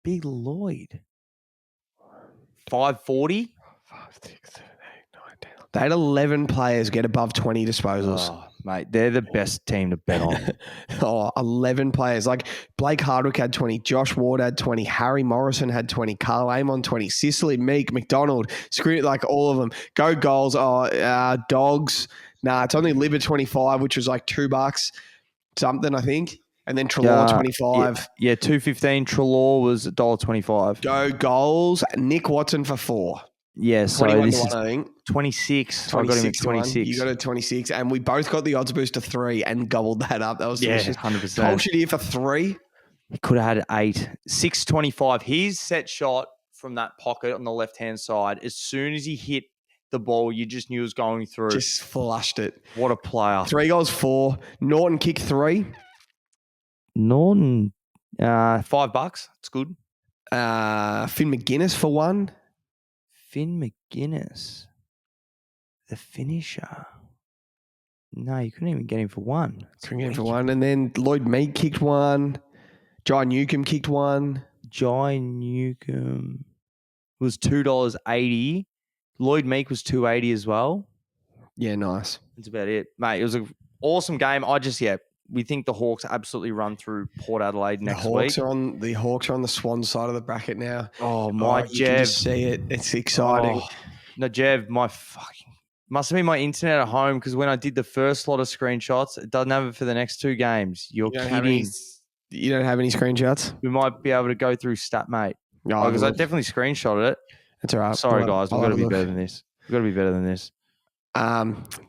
Speaker 2: Big Lloyd. 540.
Speaker 1: 5, 6, 7, 8, 9, 10. They had 11 players get above 20 disposals.
Speaker 2: Oh, mate, they're the best team to bet on.
Speaker 1: 11 players. Like Blake Hardwick had 20, Josh Ward had 20, Harry Morrison had 20, Carl Amon 20, Sicily, Meek, McDonald, like all of them. Go goals. Dogs. Nah, it's only Libba 25, which was like $2 something, I think. And then Trelaw 25.
Speaker 2: Yeah, 215. Trelaw was $1.25.
Speaker 1: Go goals. Nick Watson for 4.
Speaker 2: Yeah, so this is
Speaker 1: I think.
Speaker 2: 26. I got him at 26.
Speaker 1: You got a 26. And we both got the odds boost to 3 and gobbled that up. That was delicious.
Speaker 2: 100%.
Speaker 1: Colchester here for 3.
Speaker 2: He could have had 8. 625. His set shot from that pocket on the left-hand side, as soon as he hit the ball, you just knew it was going through.
Speaker 1: Just flushed it.
Speaker 2: What a player.
Speaker 1: 3 goals, 4. Norton kick 3.
Speaker 2: Norton, $5. It's good.
Speaker 1: Finn McGuinness for one.
Speaker 2: Finn McGuinness, the finisher. No, you couldn't even get him for one.
Speaker 1: Couldn't get him for one. And then Lloyd Mead kicked one. Jai Newcomb kicked one.
Speaker 2: Jai Newcomb was $2.80. Lloyd Meek was $2.80 as well.
Speaker 1: Yeah, nice.
Speaker 2: That's about it. Mate, it was an awesome game. We think the Hawks absolutely run through Port Adelaide next week.
Speaker 1: The Hawks are on the Swan side of the bracket now.
Speaker 2: Oh, my
Speaker 1: You can just see it. It's exciting.
Speaker 2: No, Jev, must have been my internet at home because when I did the first lot of screenshots, it doesn't have it for the next two games. You're kidding.
Speaker 1: You don't have any screenshots?
Speaker 2: We might be able to go through StatMate. Because I definitely screenshotted it.
Speaker 1: That's all right.
Speaker 2: Sorry, guys. We've got to be better than this.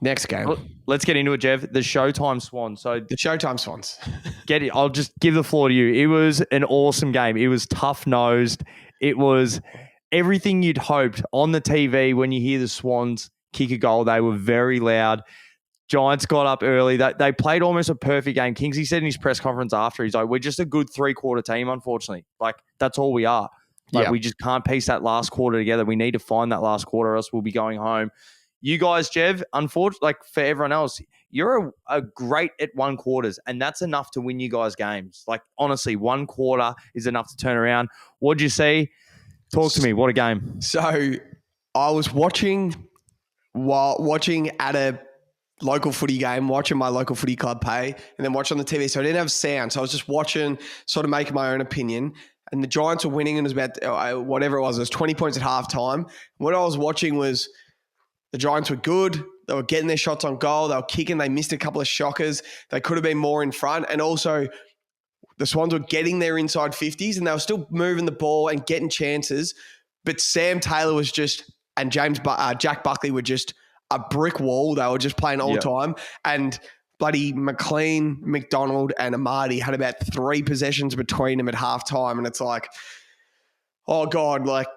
Speaker 1: Next game.
Speaker 2: Let's get into it, Jeff. The Showtime Swans. So
Speaker 1: the Showtime Swans.
Speaker 2: Get it. I'll just give the floor to you. It was an awesome game. It was tough-nosed. It was everything you'd hoped on the TV when you hear the Swans kick a goal. They were very loud. Giants got up early. They played almost a perfect game. Kingsley said in his press conference after, he's like, we're just a good three-quarter team, unfortunately. Like, that's all we are. We just can't piece that last quarter together. We need to find that last quarter or else we'll be going home. You guys, Jev, unfortunately, for everyone else, you're a great at one quarters, and that's enough to win you guys games. Like, honestly, one quarter is enough to turn around. What'd you see? Talk to me. What a game.
Speaker 1: So I was watching at a local footy game, watching my local footy club pay, and then watch on the TV. So I didn't have sound. So I was just watching, sort of making my own opinion. And the Giants were winning, and it was about whatever it was 20 points at halftime. What I was watching was the Giants were good. They were getting their shots on goal. They were kicking. They missed a couple of shockers. They could have been more in front. And also, the Swans were getting their inside 50s, and they were still moving the ball and getting chances. But Sam Taylor was just, and Jack Buckley were just a brick wall. They were just playing all the time. And bloody McLean, McDonald, and Amadi had about 3 possessions between them at halftime. And it's like, oh, God, like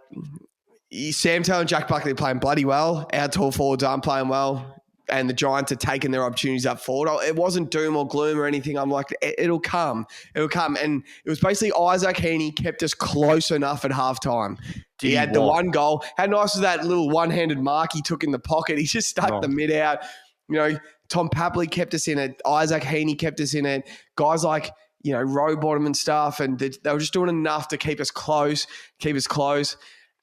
Speaker 1: Sam Taylor and Jack Buckley are playing bloody well. Our tall forwards aren't playing well. And the Giants are taking their opportunities up forward. It wasn't doom or gloom or anything. I'm like, it'll come. It'll come. And it was basically Isaac Heaney kept us close enough at halftime. He had the one goal. How nice was that little one-handed mark he took in the pocket? He just stuck the mid out. You know, Tom Papley kept us in it. Isaac Heaney kept us in it. Guys like, Rowbottom and stuff. And they were just doing enough to keep us close.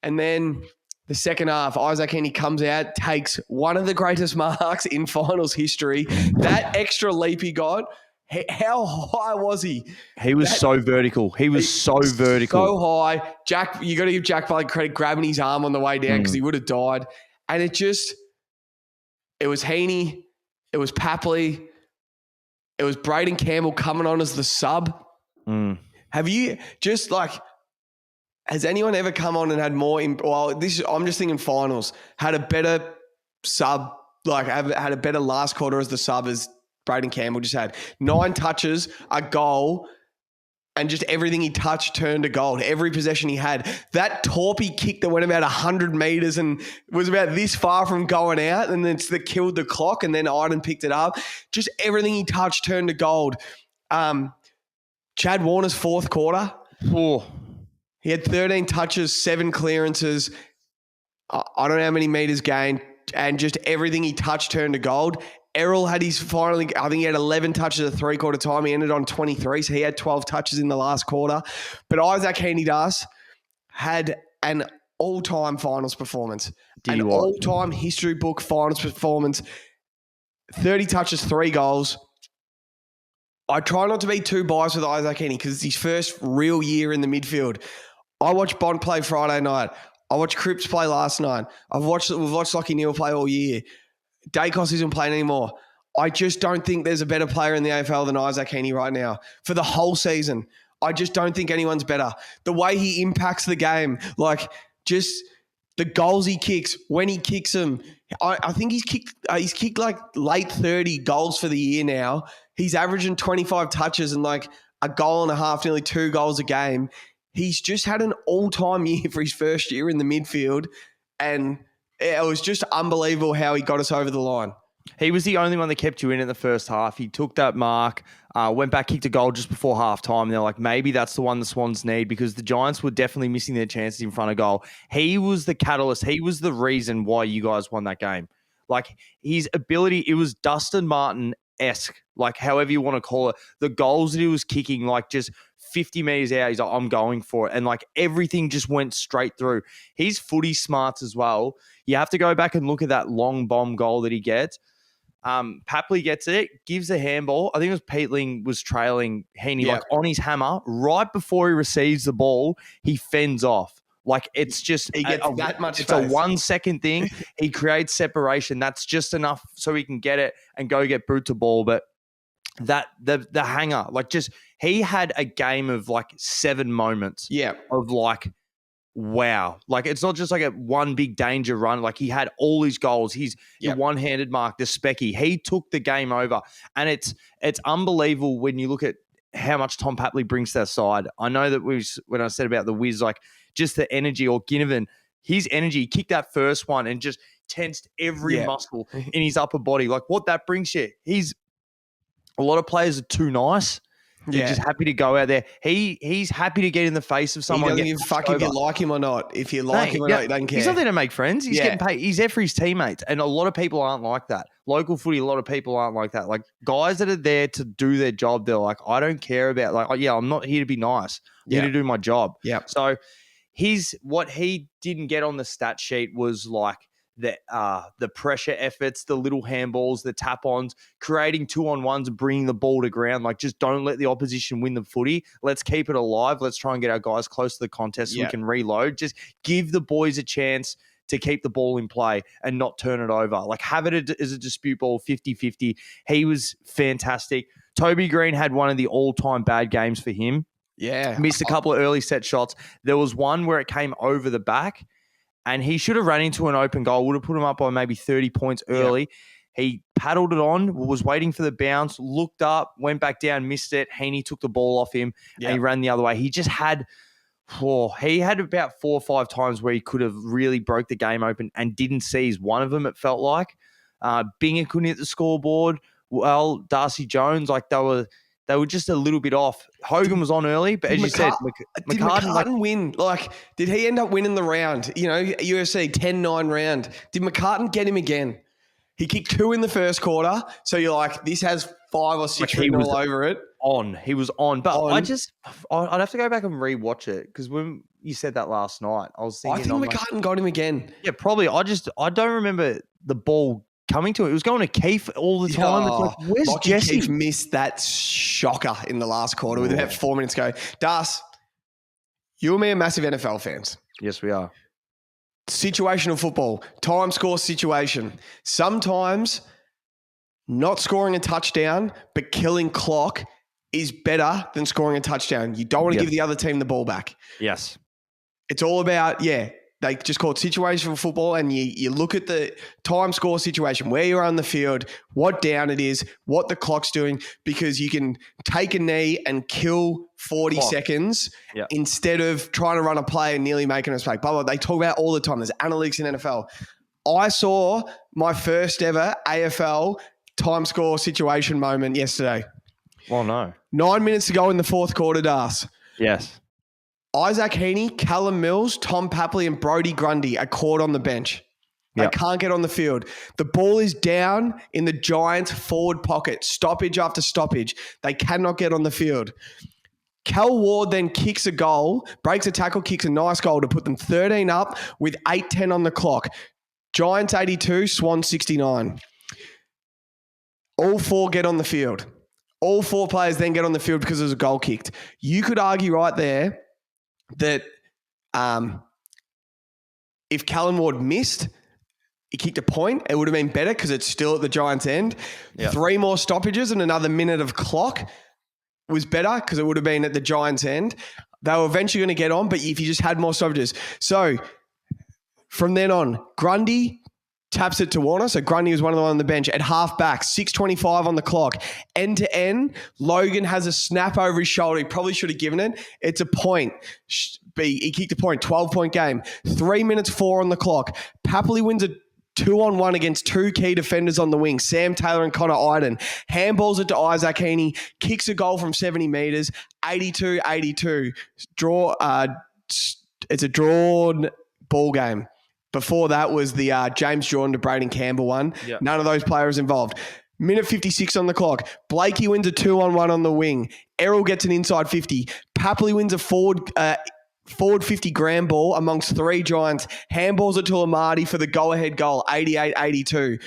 Speaker 1: And then the second half, Isaac Heaney comes out, takes one of the greatest marks in finals history. That extra leap he got, how high was he?
Speaker 2: He was so vertical. So
Speaker 1: high. You got to give Jack Buckley credit, grabbing his arm on the way down because he would have died. And it was Heaney, it was Papley, it was Braden Campbell coming on as the sub. Have you has anyone ever come on and had more? I'm just thinking finals. Had a better sub, had a better last quarter as the sub as Braden Campbell just had. 9 touches, a goal, and just everything he touched turned to gold. Every possession he had. That torpy kick that went about 100 metres and was about this far from going out, and then that killed the clock, and then Iden picked it up. Just everything he touched turned to gold. Chad Warner's fourth quarter. He had 13 touches, 7 clearances. I don't know how many meters gained, and just everything he touched turned to gold. Errol had I think he had 11 touches at 3/4 time. He ended on 23, so he had 12 touches in the last quarter. But Isaac Heaney had an all-time finals performance. All-time history book finals performance. 30 touches, 3 goals. I try not to be too biased with Isaac Heaney because it's his first real year in the midfield. I watched Bond play Friday night. I watched Cripps play last night. We've watched Lachie Neale play all year. Dacos isn't playing anymore. I just don't think there's a better player in the AFL than Isaac Heaney right now for the whole season. I just don't think anyone's better. The way he impacts the game, just the goals he kicks, when he kicks them. I think he's kicked like late 30 goals for the year now. He's averaging 25 touches and a goal and a half, nearly 2 goals a game. He's just had an all-time year for his first year in the midfield, and it was just unbelievable how he got us over the line.
Speaker 2: He was the only one that kept you in the first half. He took that mark, went back, kicked a goal just before halftime. They're like, maybe that's the one the Swans need because the Giants were definitely missing their chances in front of goal. He was the catalyst. He was the reason why you guys won that game. Like his ability, it was Dustin Martin-esque, like however you want to call it. The goals that he was kicking, like just 50 metres out, he's like, I'm going for it. And like everything just went straight through. He's footy smarts as well. You have to go back and look at that long bomb goal that he gets. Papley gets it, gives a handball. I think it was Peatling was trailing Heaney like on his hammer. Right before he receives the ball, he fends off. Like it's just
Speaker 1: he gets that much
Speaker 2: it's
Speaker 1: space.
Speaker 2: A 1 second thing. He creates separation. That's just enough so he can get it and go get Brute to ball. But that the hanger, like just he had a game of like 7 moments.
Speaker 1: Yeah.
Speaker 2: Of like, wow. Like it's not just like a one big danger run. Like he had all his goals. He's the one-handed mark, the specky. He took the game over. And it's unbelievable when you look at how much Tom Papley brings to that side. I know that when I said about the Wiz, like just the energy, or Ginnivan, his energy, he kicked that first one and just tensed every muscle in his upper body. Like what that brings you. A lot of players are too nice. They're just happy to go out there. He's happy to get in the face of someone.
Speaker 1: He doesn't give a fuck if you like him or not. If you like him or not, he doesn't care.
Speaker 2: He's not there to make friends. He's getting paid. He's there for his teammates. And a lot of people aren't like that. Local footy, a lot of people aren't like that. Like guys that are there to do their job, they're like, I don't care about I'm not here to be nice. I'm here to do my job.
Speaker 1: Yeah.
Speaker 2: So what he didn't get on the stat sheet was like the pressure efforts, the little handballs, the tap-ons, creating 2-on-1s and bringing the ball to ground. Like, just don't let the opposition win the footy. Let's keep it alive. Let's try and get our guys close to the contest so we can reload. Just give the boys a chance to keep the ball in play and not turn it over. Like, have it as a dispute ball, 50-50. He was fantastic. Toby Green had one of the all-time bad games for him.
Speaker 1: Yeah.
Speaker 2: Missed a couple of early set shots. There was one where it came over the back, and he should have ran into an open goal, would have put him up by maybe 30 points early. Yep. He paddled it on, was waiting for the bounce, looked up, went back down, missed it. Heaney took the ball off him, and he ran the other way. He just had about 4 or 5 times where he could have really broke the game open and didn't seize one of them, it felt like. Binger couldn't hit the scoreboard. Well, Darcy Jones, like they were just a little bit off. Hogan was on early, but as you said,
Speaker 1: did McCartan win? Like, did he end up winning the round? You know, UFC 10-9 round. Did McCartan get him again? He kicked 2 in the first quarter, so you're like, this has 5 or 6 written all over it.
Speaker 2: He was on, but I'd have to go back and rewatch it because when you said that last night, I was thinking,
Speaker 1: I think McCartan got him again.
Speaker 2: Yeah, probably. I don't remember the ball coming to it. It was going to Keith all the time. It's like, where's Jesse?
Speaker 1: Keith missed that shocker in the last quarter with about 4 minutes to go. Das, you and me are massive NFL fans.
Speaker 2: Yes, we are.
Speaker 1: Situational football, time score situation. Sometimes not scoring a touchdown but killing clock is better than scoring a touchdown. You don't want to give the other team the ball back.
Speaker 2: Yes.
Speaker 1: It's all about, they just call it situational football, and you look at the time score situation, where you're on the field, what down it is, what the clock's doing, because you can take a knee and kill 40 seconds instead of trying to run a play and nearly making a mistake. Blah, blah. They talk about it all the time. There's analytics in NFL. I saw my first ever AFL time score situation moment yesterday.
Speaker 2: Well, no.
Speaker 1: 9 minutes to go in the fourth quarter, Das.
Speaker 2: Yes.
Speaker 1: Isaac Heaney, Callum Mills, Tom Papley, and Brodie Grundy are caught on the bench. They can't get on the field. The ball is down in the Giants' forward pocket, stoppage after stoppage. They cannot get on the field. Cal Ward then kicks a goal, breaks a tackle, kicks a nice goal to put them 13 up with 8:10 on the clock. Giants 82, Swans 69. All 4 get on the field. All 4 players then get on the field because there's a goal kicked. You could argue right there that if Callum Ward missed, he kicked a point, it would have been better because it's still at the Giants' end. 3 more stoppages and another minute of clock was better because it would have been at the Giants' end. They were eventually going to get on, but if you just had more stoppages. So from then on, Grundy taps it to Warner. So Grundy was one of the ones on the bench at half back, 6:25 on the clock. End to end, Logan has a snap over his shoulder. He probably should have given it. It's a point. He kicked a point, 12-point game. 3 minutes 4 on the clock. Papley wins a 2-on-1 against two key defenders on the wing, Sam Taylor and Connor Iden. Handballs it to Isaac Heaney, kicks a goal from 70 metres, 82-82. It's a drawn ball game. Before that was the James Jordan to Braden Campbell one.
Speaker 2: Yep.
Speaker 1: None of those players involved. Minute 56 on the clock. Blakey wins a 2-on-1 on the wing. Errol gets an inside 50. Papley wins a forward 50 grand ball amongst three Giants. Handballs it to Amadi for the go-ahead goal, 88-82.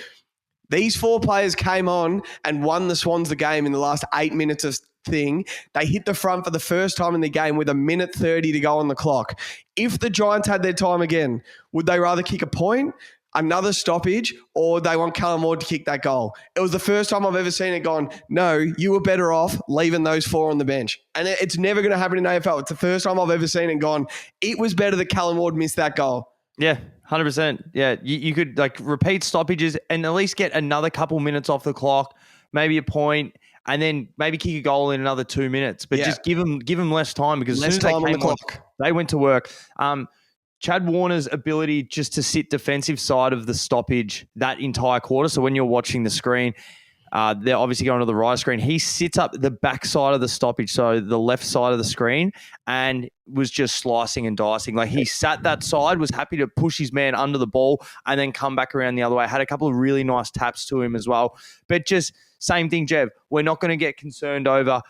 Speaker 1: These four players came on and won the Swans the game in the last 8 minutes of thing. They hit the front for the first time in the game with a minute 30 to go on the clock. If the Giants had their time again, would they rather kick a point, another stoppage, or they want Callum Ward to kick that goal? It was the first time I've ever seen it gone, no, you were better off leaving those four on the bench. And it's never going to happen in AFL. It's the first time I've ever seen it gone, it was better that Callum Ward missed that goal.
Speaker 2: Yeah, 100%. Yeah, you could repeat stoppages and at least get another couple minutes off the clock, maybe a point, and then maybe kick a goal in another 2 minutes. But just give them less time, because as soon as they came on, they went to work. Chad Warner's ability just to sit defensive side of the stoppage that entire quarter. So when you're watching the screen, they're obviously going to the right screen. He sits up the back side of the stoppage, so the left side of the screen, and was just slicing and dicing. He sat that side, was happy to push his man under the ball and then come back around the other way. Had a couple of really nice taps to him as well. But just same thing, Jev. We're not going to get concerned over,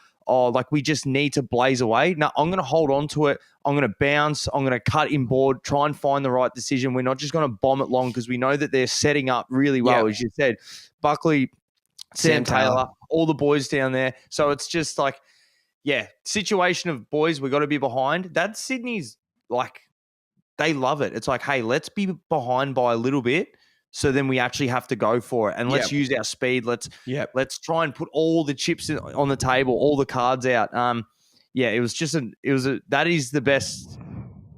Speaker 2: we just need to blaze away. No, I'm going to hold on to it. I'm going to bounce. I'm going to cut inboard, try and find the right decision. We're not just going to bomb it long, because we know that they're setting up really well, as you said. Buckley, Sam Taylor, all the boys down there. So it's just situation of boys, we got to be behind. That's Sydney's, they love it. It's hey, let's be behind by a little bit, so then we actually have to go for it, and let's use our speed. Let's try and put all the chips on the table, all the cards out. It was that is the best,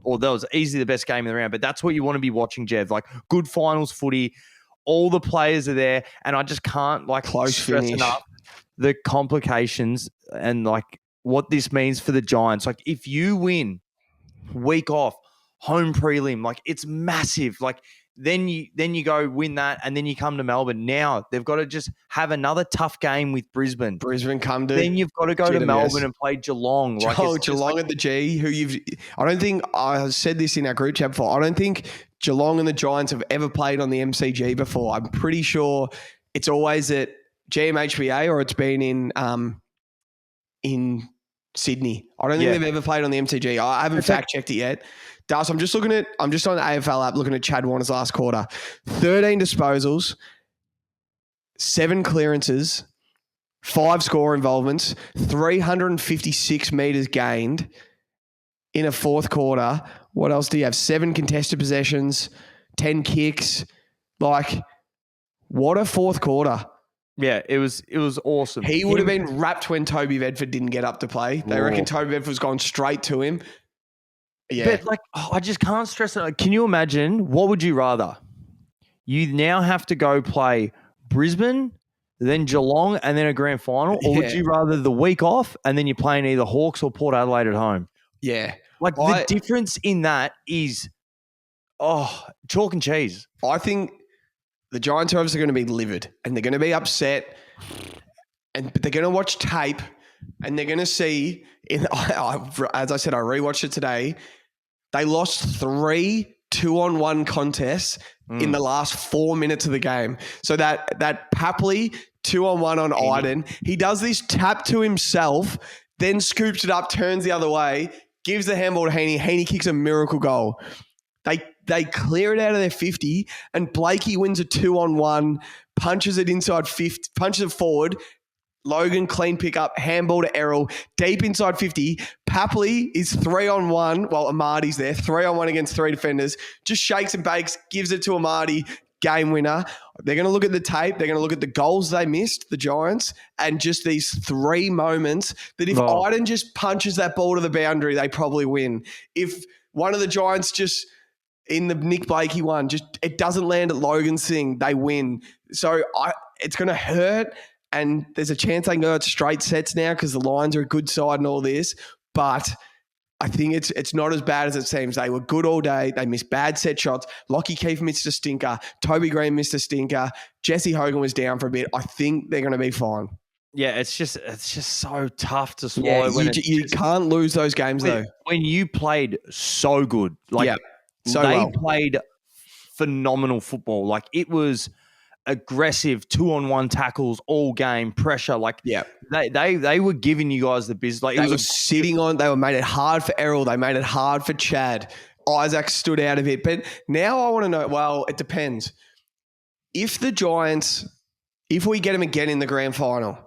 Speaker 2: or that was easily the best game in the round. But that's what you want to be watching, Jev. Good finals footy. All the players are there, and I just can't
Speaker 1: close
Speaker 2: stress
Speaker 1: finish
Speaker 2: enough the complications and what this means for the Giants. If you win week off, home prelim, it's massive. Then you go win that, and then you come to Melbourne. Now they've got to just have another tough game with Brisbane.
Speaker 1: Come to.
Speaker 2: Then you've got to go to Melbourne and play Geelong.
Speaker 1: Geelong at the G, I don't think I said this in our group chat before. I don't think Geelong and the Giants have ever played on the MCG before. I'm pretty sure it's always at GMHBA, or it's been in Sydney. I don't think they've ever played on the MCG. I haven't fact checked it yet. Das, I'm just on the AFL app looking at Chad Warner's last quarter. 13 disposals, 7 clearances, 5 score involvements, 356 metres gained in a fourth quarter. What else do you have? 7 contested possessions, 10 kicks. What a fourth quarter.
Speaker 2: Yeah, it was awesome.
Speaker 1: He would have been wrapped when Toby Bedford didn't get up to play. They reckon Toby Bedford was going straight to him. Yeah.
Speaker 2: But I just can't stress it. Can you imagine? What would you rather? You now have to go play Brisbane, then Geelong, and then a grand final? Or would you rather the week off and then you're playing either Hawks or Port Adelaide at home?
Speaker 1: Yeah.
Speaker 2: The difference in that is, chalk and cheese.
Speaker 1: I think the Giants are obviously going to be livid, and they're going to be upset, but they're going to watch tape, and they're going to see, as I said, I rewatched it today, they lost 3 2-on-1 contests in the last 4 minutes of the game. So that Papley 2-on-1 on Iden, he does this tap to himself, then scoops it up, turns the other way, gives the handball to Heaney. Heaney kicks a miracle goal. They clear it out of their 50, and Blakey wins a 2-on-1, punches it inside 50, punches it forward. Logan, clean pickup, handball to Errol, deep inside 50. Papley is 3-on-1. Well, Amadi's there, 3-on-1 against 3 defenders. Just shakes and bakes, gives it to Amadi, game winner. They're going to look at the tape. They're going to look at the goals they missed, the Giants, and just these 3 moments that if Iden just punches that ball to the boundary, they probably win. If one of the Giants just, in the Nick Blakey one, just it doesn't land at Logan's thing, they win. So it's going to hurt. And there's a chance they can go out straight sets now because the Lions are a good side and all this. But I think it's not as bad as it seems. They were good all day. They missed bad set shots. Lockie Keefe missed a stinker. Toby Green missed a stinker. Jesse Hogan was down for a bit. I think they're going to be fine.
Speaker 2: Yeah, it's just so tough to swallow.
Speaker 1: Yeah, you can't lose those games though.
Speaker 2: When you played so good, like they played phenomenal football. Like it was aggressive 2-on-1 tackles all game, pressure. Like they were giving you guys the business. Like
Speaker 1: they were made it hard for Errol. They made it hard for Chad. Isaac stood out of it. But now I want to know, well, it depends. If the Giants, if we get them again in the grand final,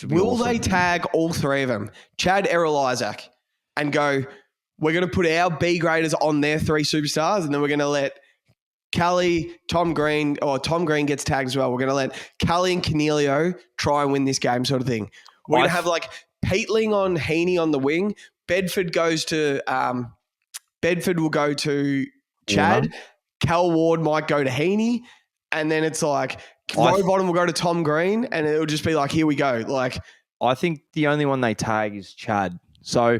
Speaker 1: will they tag all three of them, Chad, Errol, Isaac, and go, we're going to put our B graders on their three superstars, and then we're going to let Callie, Tom Green gets tagged as well. We're going to let Callie and Cornelio try and win this game, sort of thing. We're going to have like Peatling on Heaney on the wing. Bedford will go to Chad. Cal Ward might go to Heaney. And then it's like Rowbottom will go to Tom Green, and it'll just be like, here we go. Like,
Speaker 2: I think the only one they tag is Chad. So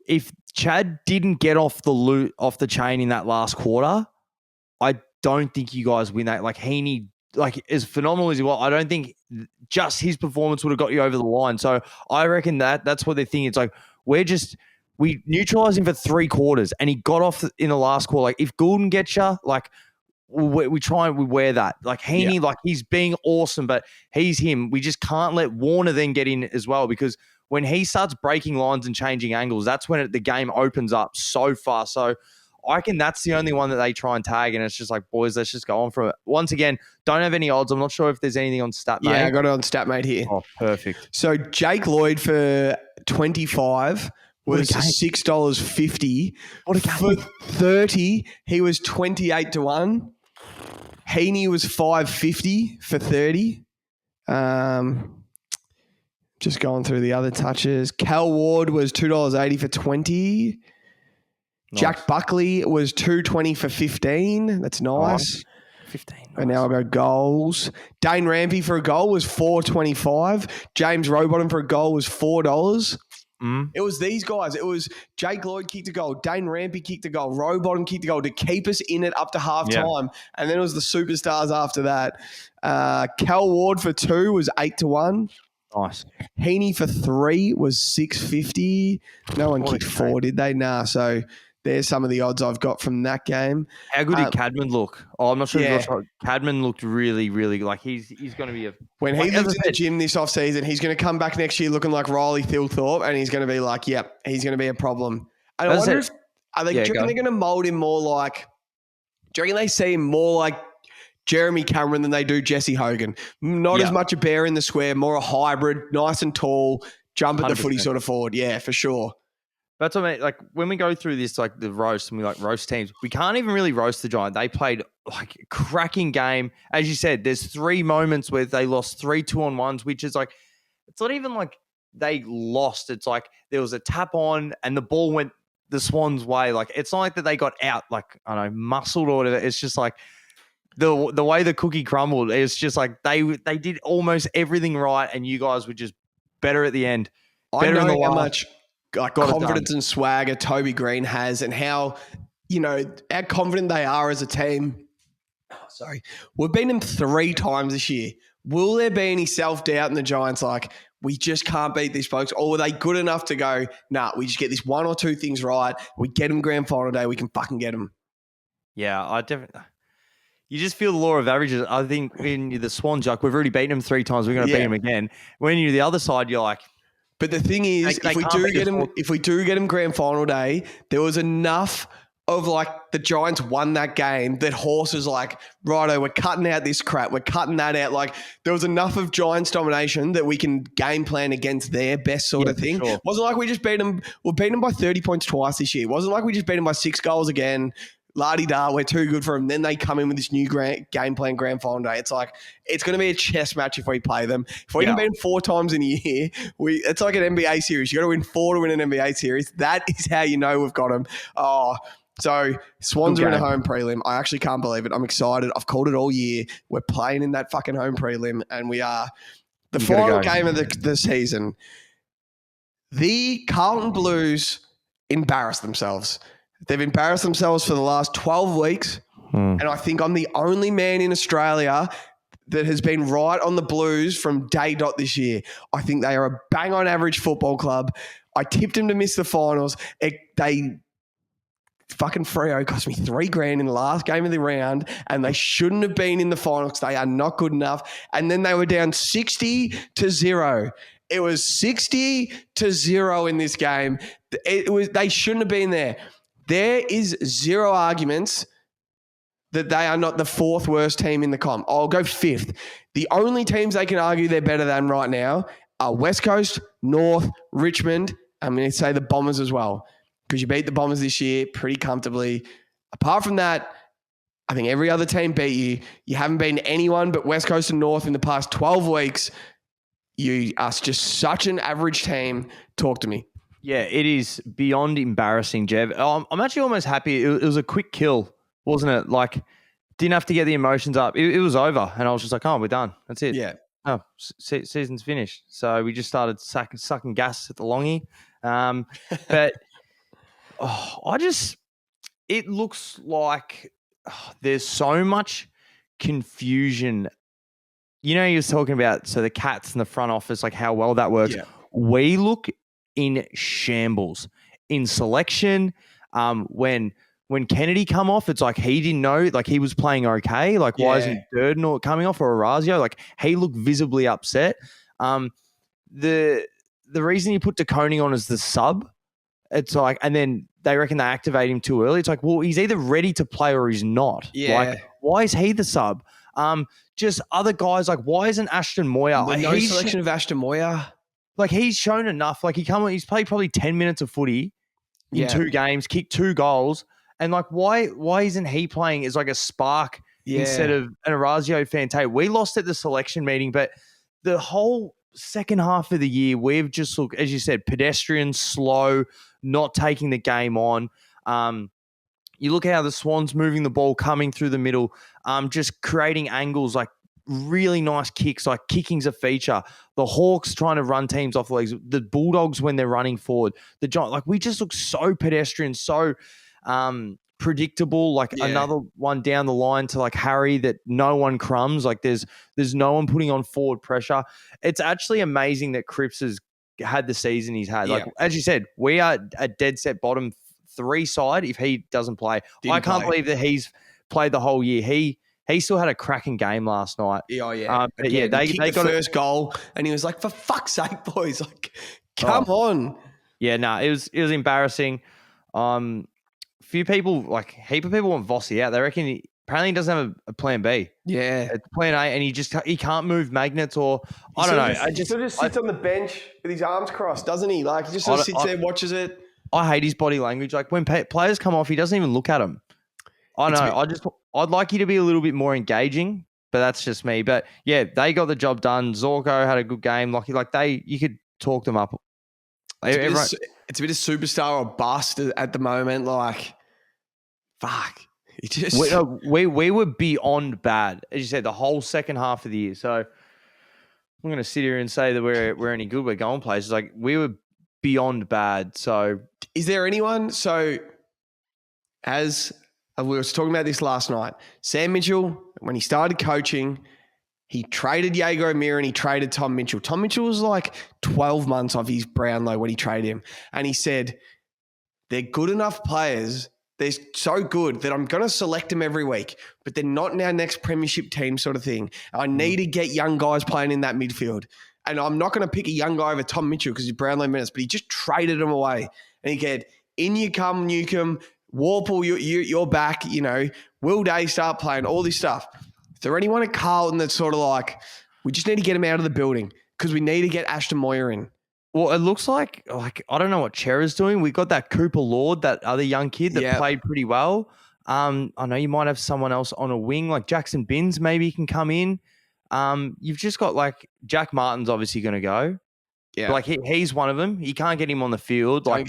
Speaker 2: if Chad didn't get off the chain in that last quarter, I don't think you guys win that. Like Heaney, like as phenomenal as he was, I don't think just his performance would have got you over the line. So I reckon that's what they're thinking. It's like we neutralized him for 3 quarters, and he got off in the last quarter. Like if Goulden gets you, like. We try and we wear that. Like Heaney, like he's being awesome, but he's him. We just can't let Warner then get in as well, because when he starts breaking lines and changing angles, that's when the game opens up so fast. So I reckon that's the only one that they try and tag, and it's just like, boys, let's just go on from it. Once again, don't have any odds. I'm not sure if there's anything on StatMate.
Speaker 1: Yeah, I got it on StatMate here.
Speaker 2: Oh, perfect.
Speaker 1: So Jake Lloyd for 25 was $6.50.
Speaker 2: What a game.
Speaker 1: For 30, he was 28-1. Heaney was $5.50 for 30. Just going through the other touches. Cal Ward was $2.80 for 20. Nice. Jack Buckley was $2.20 for 15. That's nice.
Speaker 2: 15. Nice.
Speaker 1: And now I'll go goals. Dane Rampy for a goal was $4.25. James Rowbottom for a goal was $4. It was these guys. It was Jake Lloyd kicked a goal. Dane Rampy kicked a goal. Rowbottom kicked a goal to keep us in it up to halftime. Yeah. And then it was the superstars after that. Cal Ward for 2 was 8-1.
Speaker 2: Nice.
Speaker 1: Heaney for 3 was $6.50. No one kicked 4, did they? Nah. So there's some of the odds I've got from that game.
Speaker 2: How good did Cadman look? Oh, I'm not sure. Yeah. Cadman looked really, really like he's going to be
Speaker 1: when he lives in the gym this offseason, he's going to come back next year looking like Riley Thilthorpe, and he's going to be like, yep, he's going to be a problem. And I wonder if do you reckon they're going to mold him more like? Do you reckon they see him more like Jeremy Cameron than they do Jesse Hogan? Not as much a bear in the square, more a hybrid, nice and tall, jump at the 100%. Footy sort of forward. Yeah, for sure.
Speaker 2: That's what I mean. Like when we go through this, like the roast, and we like roast teams, we can't even really roast the Giants. They played like a cracking game. As you said, there's 3 moments where they lost 3 2-on-1s, which is like, it's not even like they lost. It's like there was a tap on and the ball went the Swans' way. Like it's not like that they got out, like, I don't know, muscled or whatever. It's just like the way the cookie crumbled. It's just like they did almost everything right, and you guys were just better at the end. Better
Speaker 1: I know how much confidence and swagger Toby Green has, and how, how confident they are as a team. We've beaten them 3 times this year. Will there be any self-doubt in the Giants, like, we just can't beat these folks? Or were they good enough to go, nah, we just get this 1 or 2 things right, we get them grand final day, we can fucking get them?
Speaker 2: Yeah, I definitely... You just feel the law of averages. I think in the Swans, like, we've already beaten them 3 times, we're going to beat them again. When you're the other side, you're like...
Speaker 1: But the thing is, if we do get them grand final day, there was enough of like the Giants won that game that Horse was like, righto, we're cutting out this crap, we're cutting that out. Like there was enough of Giants domination that we can game plan against their best sort of thing. Sure. Wasn't like we just beat them. We've beaten them by 30 points twice this year. Wasn't like we just beat them by 6 goals again. La-di-da, we're too good for them. Then they come in with this new game plan grand final day. It's like, it's going to be a chess match if we play them. If we can beat them 4 times in a year, it's like an NBA series. You got to win 4 to win an NBA series. That is how you know we've got them. Oh, so Swans are in a home prelim. I actually can't believe it. I'm excited. I've called it all year. We're playing in that fucking home prelim, and we are the final game of the season. The Carlton Blues embarrassed themselves. They've embarrassed themselves for the last 12 weeks. And I think I'm the only man in Australia that has been right on the Blues from day dot this year. I think they are a bang on average football club. I tipped them to miss the finals. Fucking Freo cost me $3,000 in the last game of the round, and they shouldn't have been in the finals. They are not good enough. And then they were down 60-0. It was 60-0 in this game. They shouldn't have been there. There is zero arguments that they are not the fourth worst team in the comp. I'll go fifth. The only teams they can argue they're better than right now are West Coast, North, Richmond. I'm going to say the Bombers as well, because you beat the Bombers this year pretty comfortably. Apart from that, I think every other team beat you. You haven't beaten anyone but West Coast and North in the past 12 weeks. You are just such an average team. Talk to me.
Speaker 2: Yeah, it is beyond embarrassing, Jev. I'm actually almost happy. It was a quick kill, wasn't it? Like, didn't have to get the emotions up. It was over, and I was just like, oh, we're done. That's it.
Speaker 1: Yeah.
Speaker 2: Oh, season's finished. So we just started sucking gas at the longy. But it looks like there's so much confusion. You know, he was talking about, so the Cats in the front office, like how well that works.
Speaker 1: Yeah.
Speaker 2: We look in shambles in selection. When Kennedy come off, it's like he didn't know, like he was playing okay. Like, why isn't Durden or coming off, or Orazio? Like, he looked visibly upset. The reason you put DeConing on as the sub, it's like, and then they reckon they activate him too early. It's like, well, he's either ready to play or he's not.
Speaker 1: Yeah.
Speaker 2: Like, why is he the sub? Just other guys, like, why isn't Ashton Moyer?
Speaker 1: No selection of Ashton Moyer.
Speaker 2: Like, he's shown enough. Like, he's played probably 10 minutes of footy in 2 games, kicked 2 goals. And, like, why isn't he playing as, like, a spark instead of an Orazio Fante? We lost at the selection meeting, but the whole second half of the year, we've just looked, as you said, pedestrian, slow, not taking the game on. You look at how the Swans moving the ball, coming through the middle, just creating angles, like really nice kicks, like kicking's a feature. The Hawks trying to run teams off the legs. The Bulldogs when they're running forward. The Giants, like we just look so pedestrian, so predictable. Like another one down the line to like Harry that no one crumbs. Like there's no one putting on forward pressure. It's actually amazing that Cripps has had the season he's had. Like as you said, we are a dead set bottom 3 side if he doesn't play. I can't believe that he's played the whole year. He still had a cracking game last night.
Speaker 1: But they got the first goal, and he was like, "For fuck's sake, boys! Like, come on!"
Speaker 2: Yeah, no, it was embarrassing. Heap of people want Vossi out. They reckon apparently he doesn't have a plan B.
Speaker 1: Yeah,
Speaker 2: it's plan A, and he can't move magnets or I don't know.
Speaker 1: He just sits on the bench with his arms crossed, doesn't he? Like he just sort of sits there, watches it.
Speaker 2: I hate his body language. Like when players come off, he doesn't even look at them. I know. I'd like you to be a little bit more engaging, but that's just me. But yeah, they got the job done. Zorko had a good game. You could talk them up.
Speaker 1: It's a bit of superstar or bust at the moment. Like, fuck.
Speaker 2: We were beyond bad, as you said, the whole second half of the year. So I'm going to sit here and say that we're any good. We're going places. Like we were beyond bad. So
Speaker 1: is there anyone? So as we were talking about this last night, Sam Mitchell, when he started coaching, he traded Jaeger O'Meara and he traded Tom Mitchell. Tom Mitchell was like 12 months off his Brownlow when he traded him. And he said, they're good enough players. They're so good that I'm going to select them every week, but they're not in our next premiership team sort of thing. I need to get young guys playing in that midfield. And I'm not going to pick a young guy over Tom Mitchell because he's Brownlow minutes, but he just traded him away. And he said, in you come, Newcomb, Warple, you're back, Will Day start playing, all this stuff. Is there anyone at Carlton that's sort of like, we just need to get him out of the building because we need to get Ashton Moyer in?
Speaker 2: Well, it looks like I don't know what Chera's doing. We got that Cooper Lord, that other young kid that played pretty well. I know you might have someone else on a wing, like Jackson Binns maybe can come in. You've just got like Jack Martin's obviously going to go. Yeah. Like he's one of them. You can't get him on the field. Like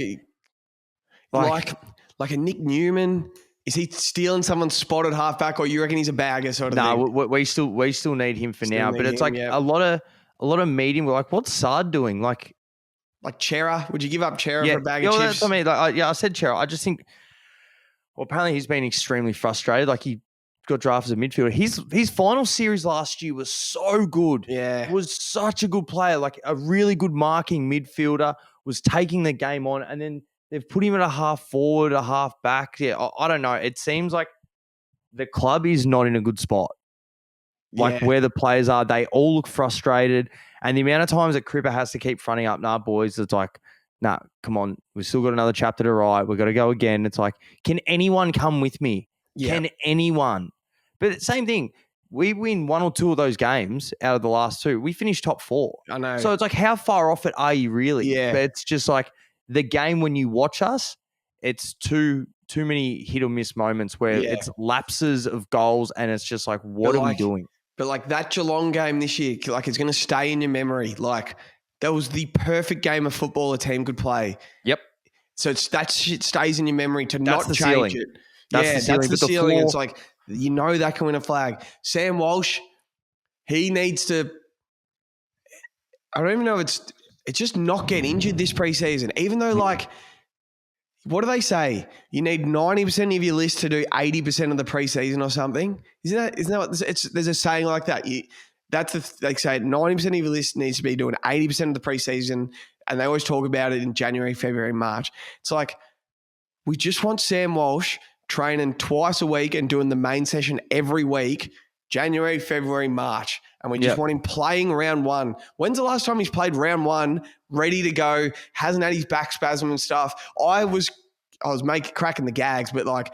Speaker 1: a Nick Newman. Is he stealing someone's spot at halfback, or you reckon he's a bagger sort of thing?
Speaker 2: No, we still need him for now. But it's like a lot of meeting. We're like, what's Sard doing? Like,
Speaker 1: Like Chera? Would you give up Chera for a bag of chips?
Speaker 2: I mean, I said Chera. I just think, well, apparently he's been extremely frustrated. Like he got drafted as a midfielder. His final series last year was so good.
Speaker 1: Yeah.
Speaker 2: Was such a good player, like a really good marking midfielder, was taking the game on, and then they've put him at a half forward, a half back. Yeah, I don't know. It seems like the club is not in a good spot. Like where the players are, they all look frustrated. And the amount of times that Cripper has to keep fronting up, nah, boys, it's like, nah, come on. We've still got another chapter to write. We've got to go again. It's like, can anyone come with me? Yeah. Can anyone? But same thing. We win one or two of those games out of the last two. We finish top 4.
Speaker 1: I know.
Speaker 2: So it's like, how far off it are you really?
Speaker 1: Yeah.
Speaker 2: But it's just like the game when you watch us, it's too many hit or miss moments where it's lapses of goals and it's just like, what are we doing?
Speaker 1: But like that Geelong game this year, like it's going to stay in your memory. Like that was the perfect game of football a team could play.
Speaker 2: Yep.
Speaker 1: So that shit stays in your memory to not change
Speaker 2: ceiling.
Speaker 1: it.
Speaker 2: That's
Speaker 1: the ceiling. It's like, you know that can win a flag. Sam Walsh, he needs to, I don't even know, it's just not get injured this preseason. Even though like, what do they say? You need 90% of your list to do 80% of the preseason or something. Isn't that what there's a saying like that? They say 90% of your list needs to be doing 80% of the preseason, and they always talk about it in January, February, March. It's like, we just want Sam Walsh training twice a week and doing the main session every week, January, February, March. And we just want him playing round 1. When's the last time he's played round 1, ready to go, hasn't had his back spasm and stuff? I was cracking the gags, but like,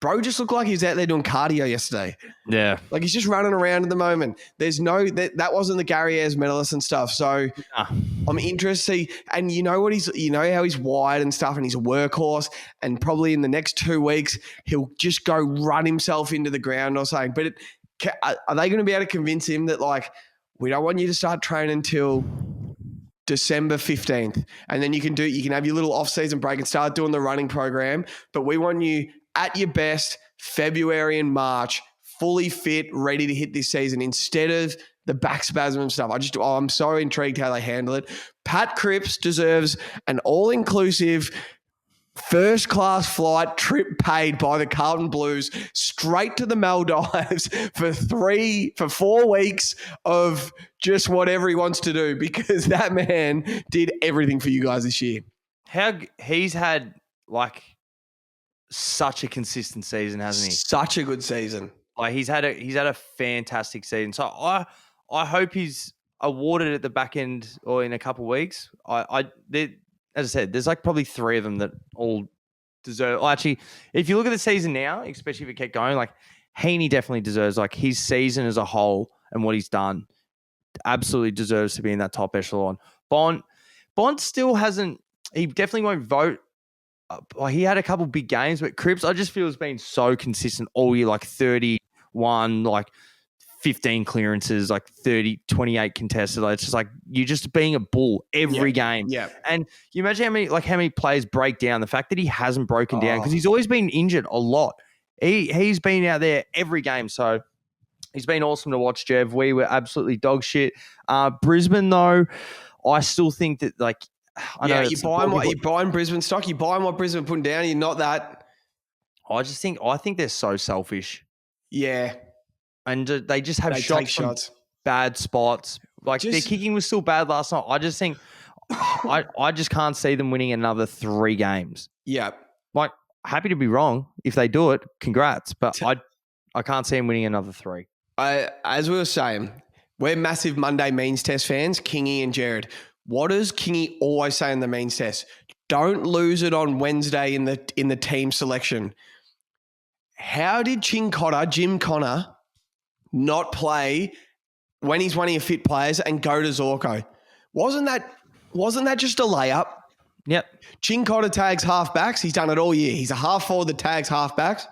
Speaker 1: bro just looked like he was out there doing cardio yesterday.
Speaker 2: Yeah.
Speaker 1: Like he's just running around at the moment. There's that wasn't the Gary Ayres medalist and stuff. So I'm interested. And you know how he's wired and stuff, and he's a workhorse, and probably in the next 2 weeks, he'll just go run himself into the ground or something. But are they going to be able to convince him that like, we don't want you to start training until December 15th, and then you can have your little off-season break and start doing the running program, but we want you at your best February and March, fully fit, ready to hit this season instead of the back spasm and stuff. I'm so intrigued how they handle it. Pat Cripps deserves an all-inclusive first-class flight trip paid by the Carlton Blues straight to the Maldives for 4 weeks of just whatever he wants to do, because that man did everything for you guys this year.
Speaker 2: He's had like such a consistent season, hasn't he?
Speaker 1: Such a good season.
Speaker 2: Like he's had a fantastic season. So I hope he's awarded at the back end or in a couple of weeks. As I said, there's like probably 3 of them that all deserve. Actually, if you look at the season now, especially if it kept going, like Heaney definitely deserves, like his season as a whole and what he's done, absolutely deserves to be in that top echelon. Bond still hasn't. He definitely won't vote. He had a couple big games, but Cripps, I just feel, has been so consistent all year, like 31, like 15 clearances, like 28 contested. Like, it's just like you're just being a bull every game.
Speaker 1: Yeah.
Speaker 2: And you imagine how many players break down. The fact that he hasn't broken down, because he's always been injured a lot. He's been out there every game. So he's been awesome to watch, Jev. We were absolutely dog shit. Brisbane, though, I still think that like, I know
Speaker 1: you're buying Brisbane stock. You're buying what Brisbane putting down. You're not that. I
Speaker 2: think they're so selfish.
Speaker 1: Yeah.
Speaker 2: And they just have shots from bad spots. Like their kicking was still bad last night. I just think I just can't see them winning another 3 games.
Speaker 1: Yeah.
Speaker 2: Like, happy to be wrong. If they do it, congrats. But I can't see them winning another 3.
Speaker 1: As we were saying, we're massive Monday means test fans, Kingy and Jared. What does Kingy always say in the means test? Don't lose it on Wednesday in the team selection. How did Jim Connor, not play when he's one of your fit players and go to Zorko? Wasn't that just a layup?
Speaker 2: Yep.
Speaker 1: Jim Connor tags halfbacks. He's done it all year. He's a half forward that tags halfbacks.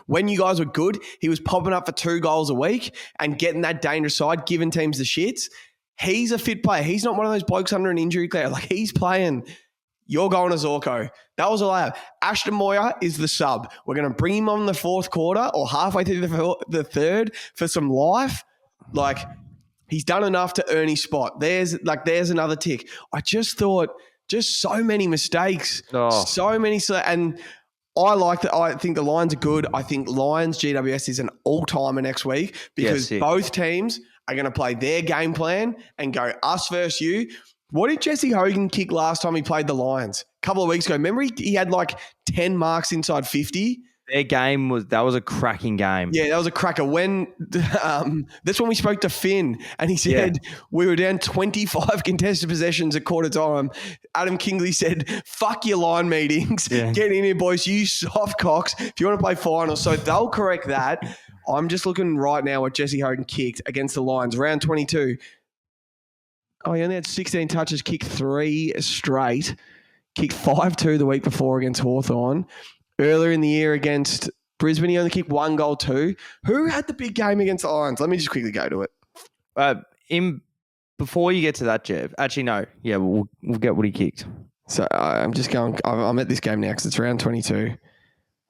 Speaker 1: When you guys were good, he was popping up for 2 goals a week and getting that dangerous side, giving teams the shits. He's a fit player. He's not one of those blokes under an injury cloud. Like, he's playing. You're going to Zorko. That was a layup. Ashton Moyer is the sub. We're going to bring him on the 4th quarter or halfway through the 3rd for some life. Like, He's done enough to earn his spot. There's another tick. I just thought, just so many mistakes. So many. And I think the Lions are good. I think Lions GWS is an all-timer next week because both teams are going to play their game plan and go us versus you. What did Jesse Hogan kick last time he played the Lions? A couple of weeks ago. Remember he had like 10 marks inside 50?
Speaker 2: Their game was a cracking game.
Speaker 1: Yeah, that was a cracker. That's when we spoke to Finn and he said we were down 25 contested possessions at quarter time. Adam Kingley said, fuck your line meetings. Yeah. Get in here, boys. You soft cocks if you want to play finals. So they'll correct that. I'm just looking right now what Jesse Hogan kicked against the Lions. Round 22. Oh, he only had 16 touches, kicked 3 straight. Kicked 5-2 the week before against Hawthorn. Earlier in the year against Brisbane, he only kicked 1 goal too. Who had the big game against the Lions? Let me just quickly go to it.
Speaker 2: Before you get to that, Jeff. Actually, no. Yeah, we'll get what he kicked.
Speaker 1: So I'm just going. I'm at this game now because it's round 22.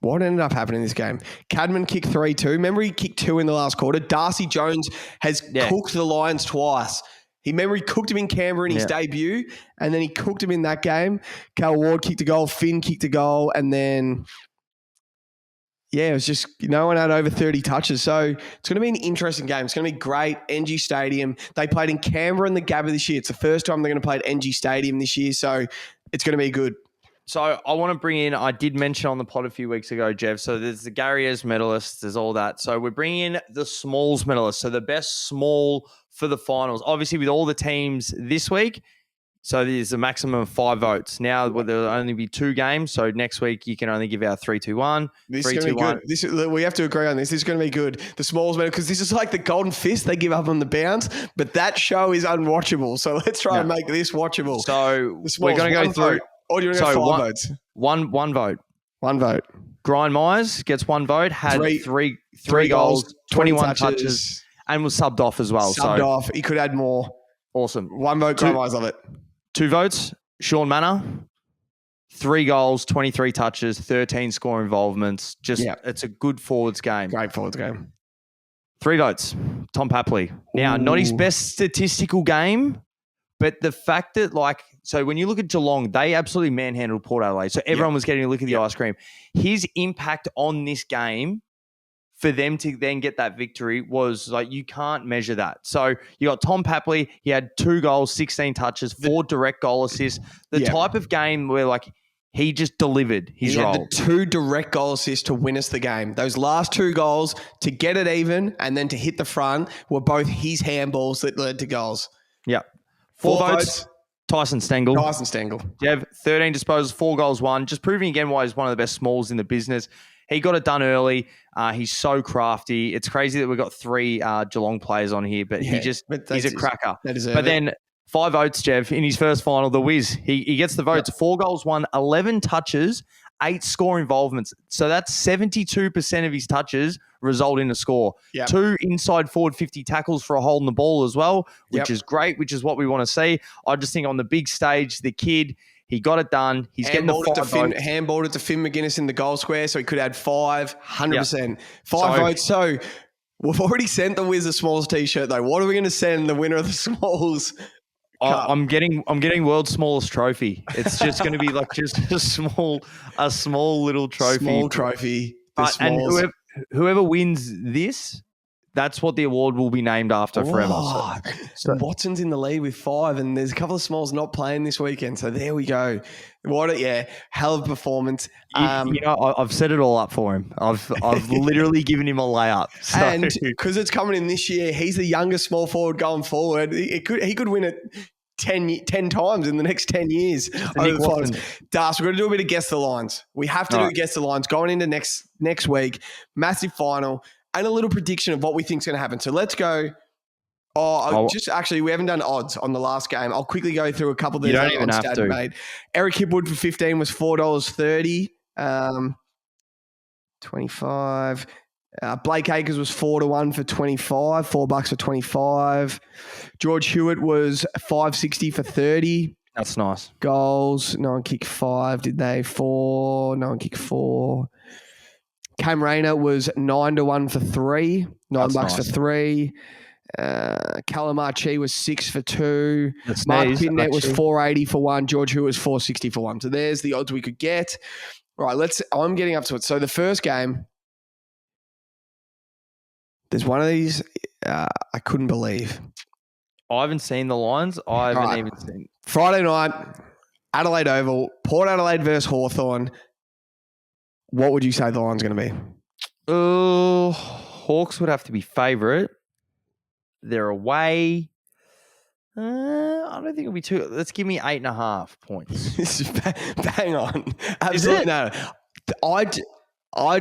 Speaker 1: What ended up happening in this game? Cadman kicked 3-2. Remember he kicked 2 in the last quarter. Darcy Jones has cooked the Lions twice. He cooked him in Canberra in his debut, and then he cooked him in that game. Cal Ward kicked a goal, Finn kicked a goal, and then, it was just no one had over 30 touches. So it's going to be an interesting game. It's going to be great. NG Stadium. They played in Canberra in the Gabba this year. It's the first time they're going to play at NG Stadium this year, so it's going to be good.
Speaker 2: So I want to bring in, I did mention on the pod a few weeks ago, Jeff, so there's the Gary Ayres medalists, there's all that. So we're bringing in the smalls medalists, so the best small for the finals. Obviously, with all the teams this week, so there's a maximum of 5 votes. Now, there'll only be 2 games, so next week you can only give out 3-2-1.
Speaker 1: This is going to be good. We have to agree on this. This is going to be good. The smalls medal, because this is like the golden fist they give up on the bounce, but that show is unwatchable. So let's try and make this watchable.
Speaker 2: So we're going to go through.
Speaker 1: Or do you want to have 5 votes?
Speaker 2: One vote.
Speaker 1: 1 vote.
Speaker 2: Grind Myers gets 1 vote, had three goals, 21 touches, and was subbed off as well.
Speaker 1: Subbed off. He could add more.
Speaker 2: Awesome.
Speaker 1: 1 vote, Grind Myers, love it.
Speaker 2: 2 votes, Sean Manor. 3 goals, 23 touches, 13 score involvements. It's a good forwards game.
Speaker 1: Great forwards game.
Speaker 2: 3 votes, Tom Papley. Now, not his best statistical game, but the fact that, so when you look at Geelong, they absolutely manhandled Port Adelaide. So everyone was getting a lick of the ice cream. His impact on this game for them to then get that victory was you can't measure that. So you got Tom Papley. He had 2 goals, 16 touches, 4 direct goal assists. The type of game where he just delivered his role. He had
Speaker 1: the 2 direct goal assists to win us the game. Those last 2 goals to get it even and then to hit the front were both his handballs that led to goals.
Speaker 2: Yeah. 4 votes. Tyson Stengel. Jev, 13 disposals, 4 goals, 1. Just proving again why he's one of the best smalls in the business. He got it done early. He's so crafty. It's crazy that we've got 3 Geelong players on here, but he's a cracker. But then 5 votes, Jev, in his first final, the Wiz. He gets the votes. 4 goals, 1, 11 touches, 8 score involvements. So that's 72% of his touches result in a score. 2 inside forward 50 tackles for a hole in the ball as well, which is great, which is what we want to see. I just think on the big stage, the kid, he got it done. He's getting the 5 votes.
Speaker 1: Handballed it to Finn McGuinness in the goal square, so he could add 5, 100%. 5 votes. So we've already sent the Wiz a Smalls t-shirt, though. What are we going to send the winner of the Smalls?
Speaker 2: I'm getting world's smallest trophy. It's just going to be just a small little trophy.
Speaker 1: Small trophy.
Speaker 2: And whoever wins this, that's what the award will be named after forever.
Speaker 1: So Watson's in the lead with 5, and there's a couple of smalls not playing this weekend. So there we go. Hell of a performance.
Speaker 2: I've set it all up for him. I've literally given him a layup. So.
Speaker 1: And because it's coming in this year, he's the youngest small forward going forward. He could win it 10 times in the next 10 years. Das, we're going to do a bit of Guess the Lines. We have to do Guess the Lines going into next week. Massive final and a little prediction of what we think is going to happen. So let's go. We haven't done odds on the last game. I'll quickly go through a couple of these.
Speaker 2: You don't even have to.
Speaker 1: Made. Eric Hipwood for 15 was $4.30. 25. Blake Acres was 4-1 for 25. $4 for 25. George Hewitt was $5.60 for 30.
Speaker 2: That's nice.
Speaker 1: Goals. No one kicked 5, did they? 4. No one kicked 4. Cam Rayner was 9-1 for 3. $9 for 3. Calamachi was 6 for 2.
Speaker 2: That's
Speaker 1: Mark
Speaker 2: nice,
Speaker 1: Pitnet was
Speaker 2: actually.
Speaker 1: 480 for 1. George Hu was 460 for 1. So there's the odds we could get. Right, I'm getting up to it. So the first game, there's one of these I couldn't believe.
Speaker 2: I haven't seen the lines. I haven't even seen.
Speaker 1: Friday night, Adelaide Oval, Port Adelaide versus Hawthorn. What would you say the line's going to be?
Speaker 2: Hawks would have to be favourite. They're away. I don't think it'll be too. Let's give me 8.5 points.
Speaker 1: Bang on. Absolutely. No.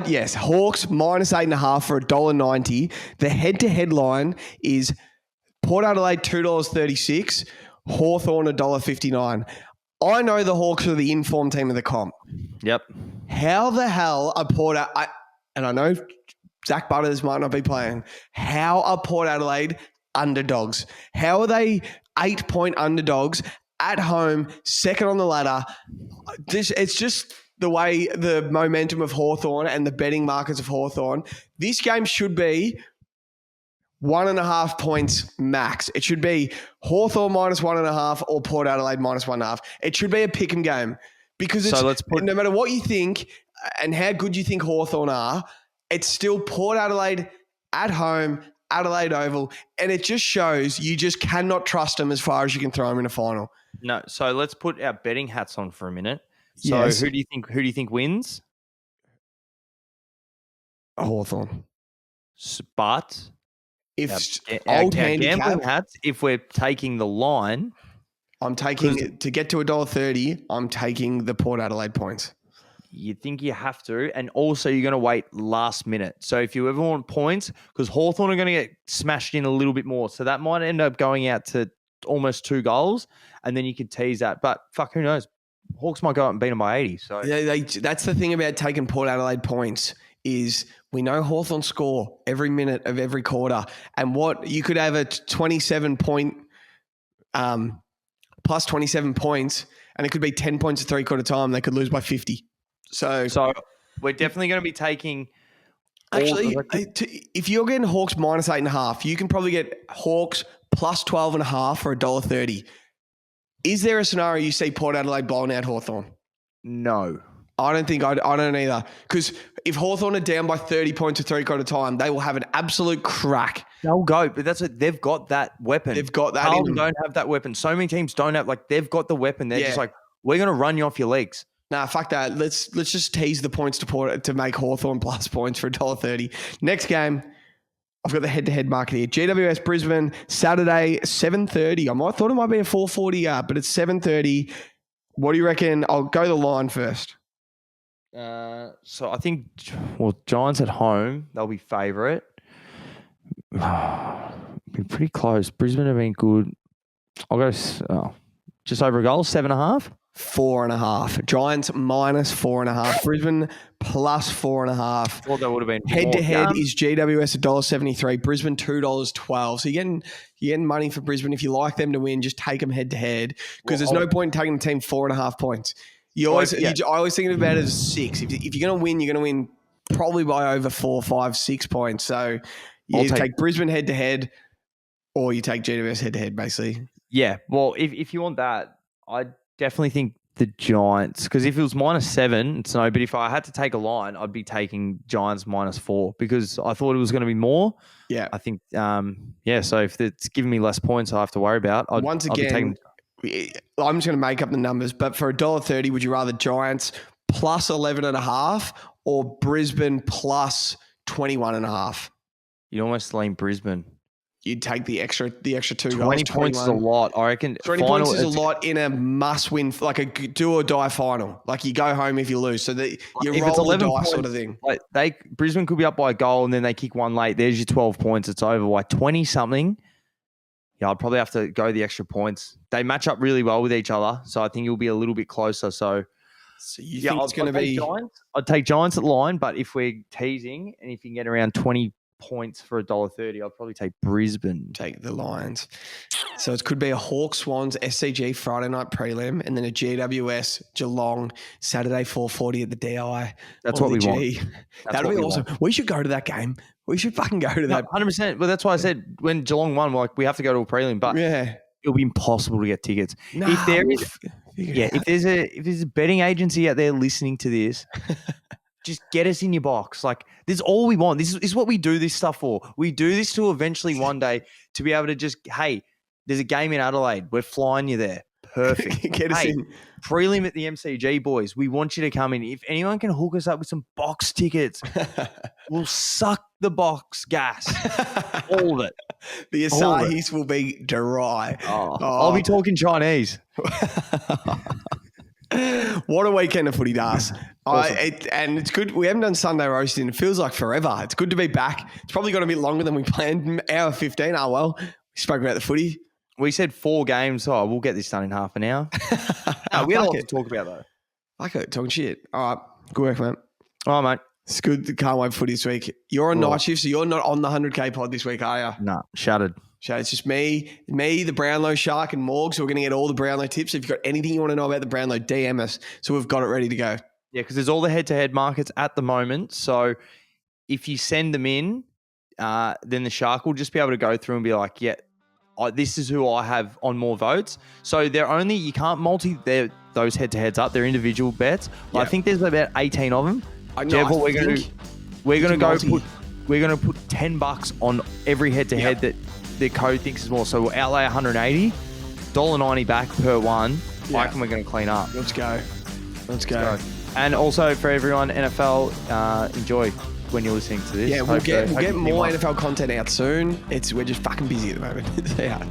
Speaker 1: Yes. Hawks minus 8.5 for $1.90. The head-to-head line is Port Adelaide $2.36, Hawthorn $1.59. I know the Hawks are the informed team of the comp.
Speaker 2: Yep.
Speaker 1: How the hell are Port Adelaide, and I know Zach Butters might not be playing, how are Port Adelaide underdogs? How are they 8-point underdogs at home, second on the ladder? It's just the way the momentum of Hawthorn and the betting markets of Hawthorn. This game should be 1.5 points max. It should be Hawthorn minus 1.5 or Port Adelaide minus 1.5. It should be a pick 'em game because no matter what you think and how good you think Hawthorn are, it's still Port Adelaide at home, Adelaide Oval, and it just shows you just cannot trust them as far as you can throw them in a final.
Speaker 2: No, so let's put our betting hats on for a minute. So
Speaker 1: yes.
Speaker 2: Who do you think wins?
Speaker 1: Hawthorn.
Speaker 2: But
Speaker 1: if
Speaker 2: our gambling hats, if we're taking the line,
Speaker 1: I'm taking to get to $1.30. I'm taking the Port Adelaide points.
Speaker 2: You think you have to, and also you're going to wait last minute. So if you ever want points, because Hawthorn are going to get smashed in a little bit more, so that might end up going out to almost 2 goals, and then you could tease that. But fuck, who knows? Hawks might go out and beat them by 80. So
Speaker 1: that's the thing about taking Port Adelaide points is we know Hawthorn score every minute of every quarter, and what you could have a 27 point plus 27 points, and it could be 10 points at 3/4 time. They could lose by 50. So
Speaker 2: we're definitely going to be taking.
Speaker 1: Actually, if you're getting Hawks minus 8.5, you can probably get Hawks plus 12.5 for $1.30. Is there a scenario you see Port Adelaide blowing out Hawthorn?
Speaker 2: No.
Speaker 1: I don't think I don't either. Because if Hawthorn are down by 30 points at 3/4 time, they will have an absolute crack.
Speaker 2: They'll go, but that's it. They've got that weapon.
Speaker 1: They've got that.
Speaker 2: Carlton don't have that weapon. So many teams don't have. They've got the weapon. They're just like, we're going to run you off your legs.
Speaker 1: Nah, fuck that. Let's just tease the points to make Hawthorn plus points for $1.30. Next game, I've got the head-to-head market here. GWS Brisbane, Saturday, 7:30. I thought it might be a 4:40, but it's 7:30. What do you reckon? I'll go the line first.
Speaker 2: So I think, Giants at home, they'll be favourite. Be pretty close. Brisbane have been good. I'll go just over a goal, 7.5.
Speaker 1: 4.5. Giants minus 4.5. Brisbane plus 4.5.
Speaker 2: Thought that would have been
Speaker 1: head-to-head is GWS $1.73. Brisbane $2.12. So you're getting money for Brisbane. If you like them to win, just take them head-to-head because there's no point in taking the team 4.5 points. I always think about it as 6. If you're going to win, you're going to win probably by over 4, 5, 6 points. So you take Brisbane head-to-head or you take GWS head-to-head, basically.
Speaker 2: Yeah. Well, if you want that, I definitely think the Giants, because if it was -7, it's no. But if I had to take a line, I'd be taking Giants -4 because I thought it was going to be more.
Speaker 1: Yeah.
Speaker 2: I think, so if it's giving me less points I have to worry about, I'm just going
Speaker 1: to make up the numbers, but for $1.30, would you rather Giants plus 11.5 or Brisbane plus 21.5?
Speaker 2: You'd almost lean Brisbane.
Speaker 1: You'd take the extra 2 goals.
Speaker 2: 20 points is a lot. I reckon
Speaker 1: 20 points is a lot in a must-win, like a do-or-die final. Like you go home if you lose. So that you roll the dice points, sort of thing.
Speaker 2: Brisbane could be up by a goal and then they kick one late. There's your 12 points. It's over by 20-something. Yeah, I'd probably have to go the extra points. They match up really well with each other, so I think it'll be a little bit closer. So
Speaker 1: you think it's going to be...
Speaker 2: Giants? I'd take Giants at line, but if we're teasing and if you can get around 20 points for $1.30, I'll probably take Brisbane.
Speaker 1: Take the Lions. So it could be a Hawks Swans SCG Friday night prelim, and then a GWS Geelong Saturday 4:40 at the DI.
Speaker 2: That's what we want.
Speaker 1: That'd be awesome. We should go to that game. We should fucking go to that.
Speaker 2: 100%. Well, that's why I said when Geelong won, like we have to go to a prelim, but it'll be impossible to get tickets.
Speaker 1: No,
Speaker 2: if there's a betting agency out there listening to this, just get us in your box. Like, this is all we want. This is what we do this stuff for. We do this to eventually one day to be able to just, hey, there's a game in Adelaide. We're flying you there. Perfect.
Speaker 1: Get us in.
Speaker 2: Prelim at the MCG, boys. We want you to come in. If anyone can hook us up with some box tickets, we'll suck the box gas. All of it.
Speaker 1: The Asahis will be dry.
Speaker 2: I'll be talking Chinese.
Speaker 1: What a weekend of footy, Das.
Speaker 2: Awesome.
Speaker 1: And it's good. We haven't done Sunday roasting. It feels like forever. It's good to be back. It's probably got a bit longer than we planned. Hour 15. Oh, well. We spoke about the footy.
Speaker 2: We said 4 games. Oh, we'll get this done in half an hour. We have a lot to talk about, though.
Speaker 1: I could talking shit. All right. Good work, mate.
Speaker 2: All right, mate.
Speaker 1: It's good. Can't wait for footy this week. You're on night shift, so you're not on the 100K pod this week, are you?
Speaker 2: No, shattered.
Speaker 1: It's just me, the Brownlow Shark, and Morg. So we're going to get all the Brownlow tips. If you've got anything you want to know about the Brownlow, DM us. So we've got it ready to go.
Speaker 2: Yeah, because there's all the head-to-head markets at the moment. So if you send them in, then the Shark will just be able to go through and be like, yeah, this is who I have on more votes. So you can't multi those head-to-heads up. They're individual bets. Yep. I think there's about 18 of them. Jeff, what we're going to do, we're going to put $10 on every head-to-head that the code thinks is more. So we'll outlay $180, $1.90 back per one. I reckon we're going to clean up.
Speaker 1: Let's go.
Speaker 2: And also for everyone, NFL, enjoy when you're listening to this.
Speaker 1: Yeah, we'll get more NFL content out soon. We're just fucking busy at the moment. Yeah.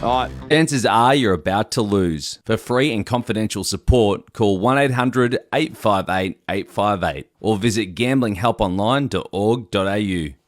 Speaker 2: All right.
Speaker 3: Chances are you're about to lose. For free and confidential support, call 1-800-858-858 or visit gamblinghelponline.org.au.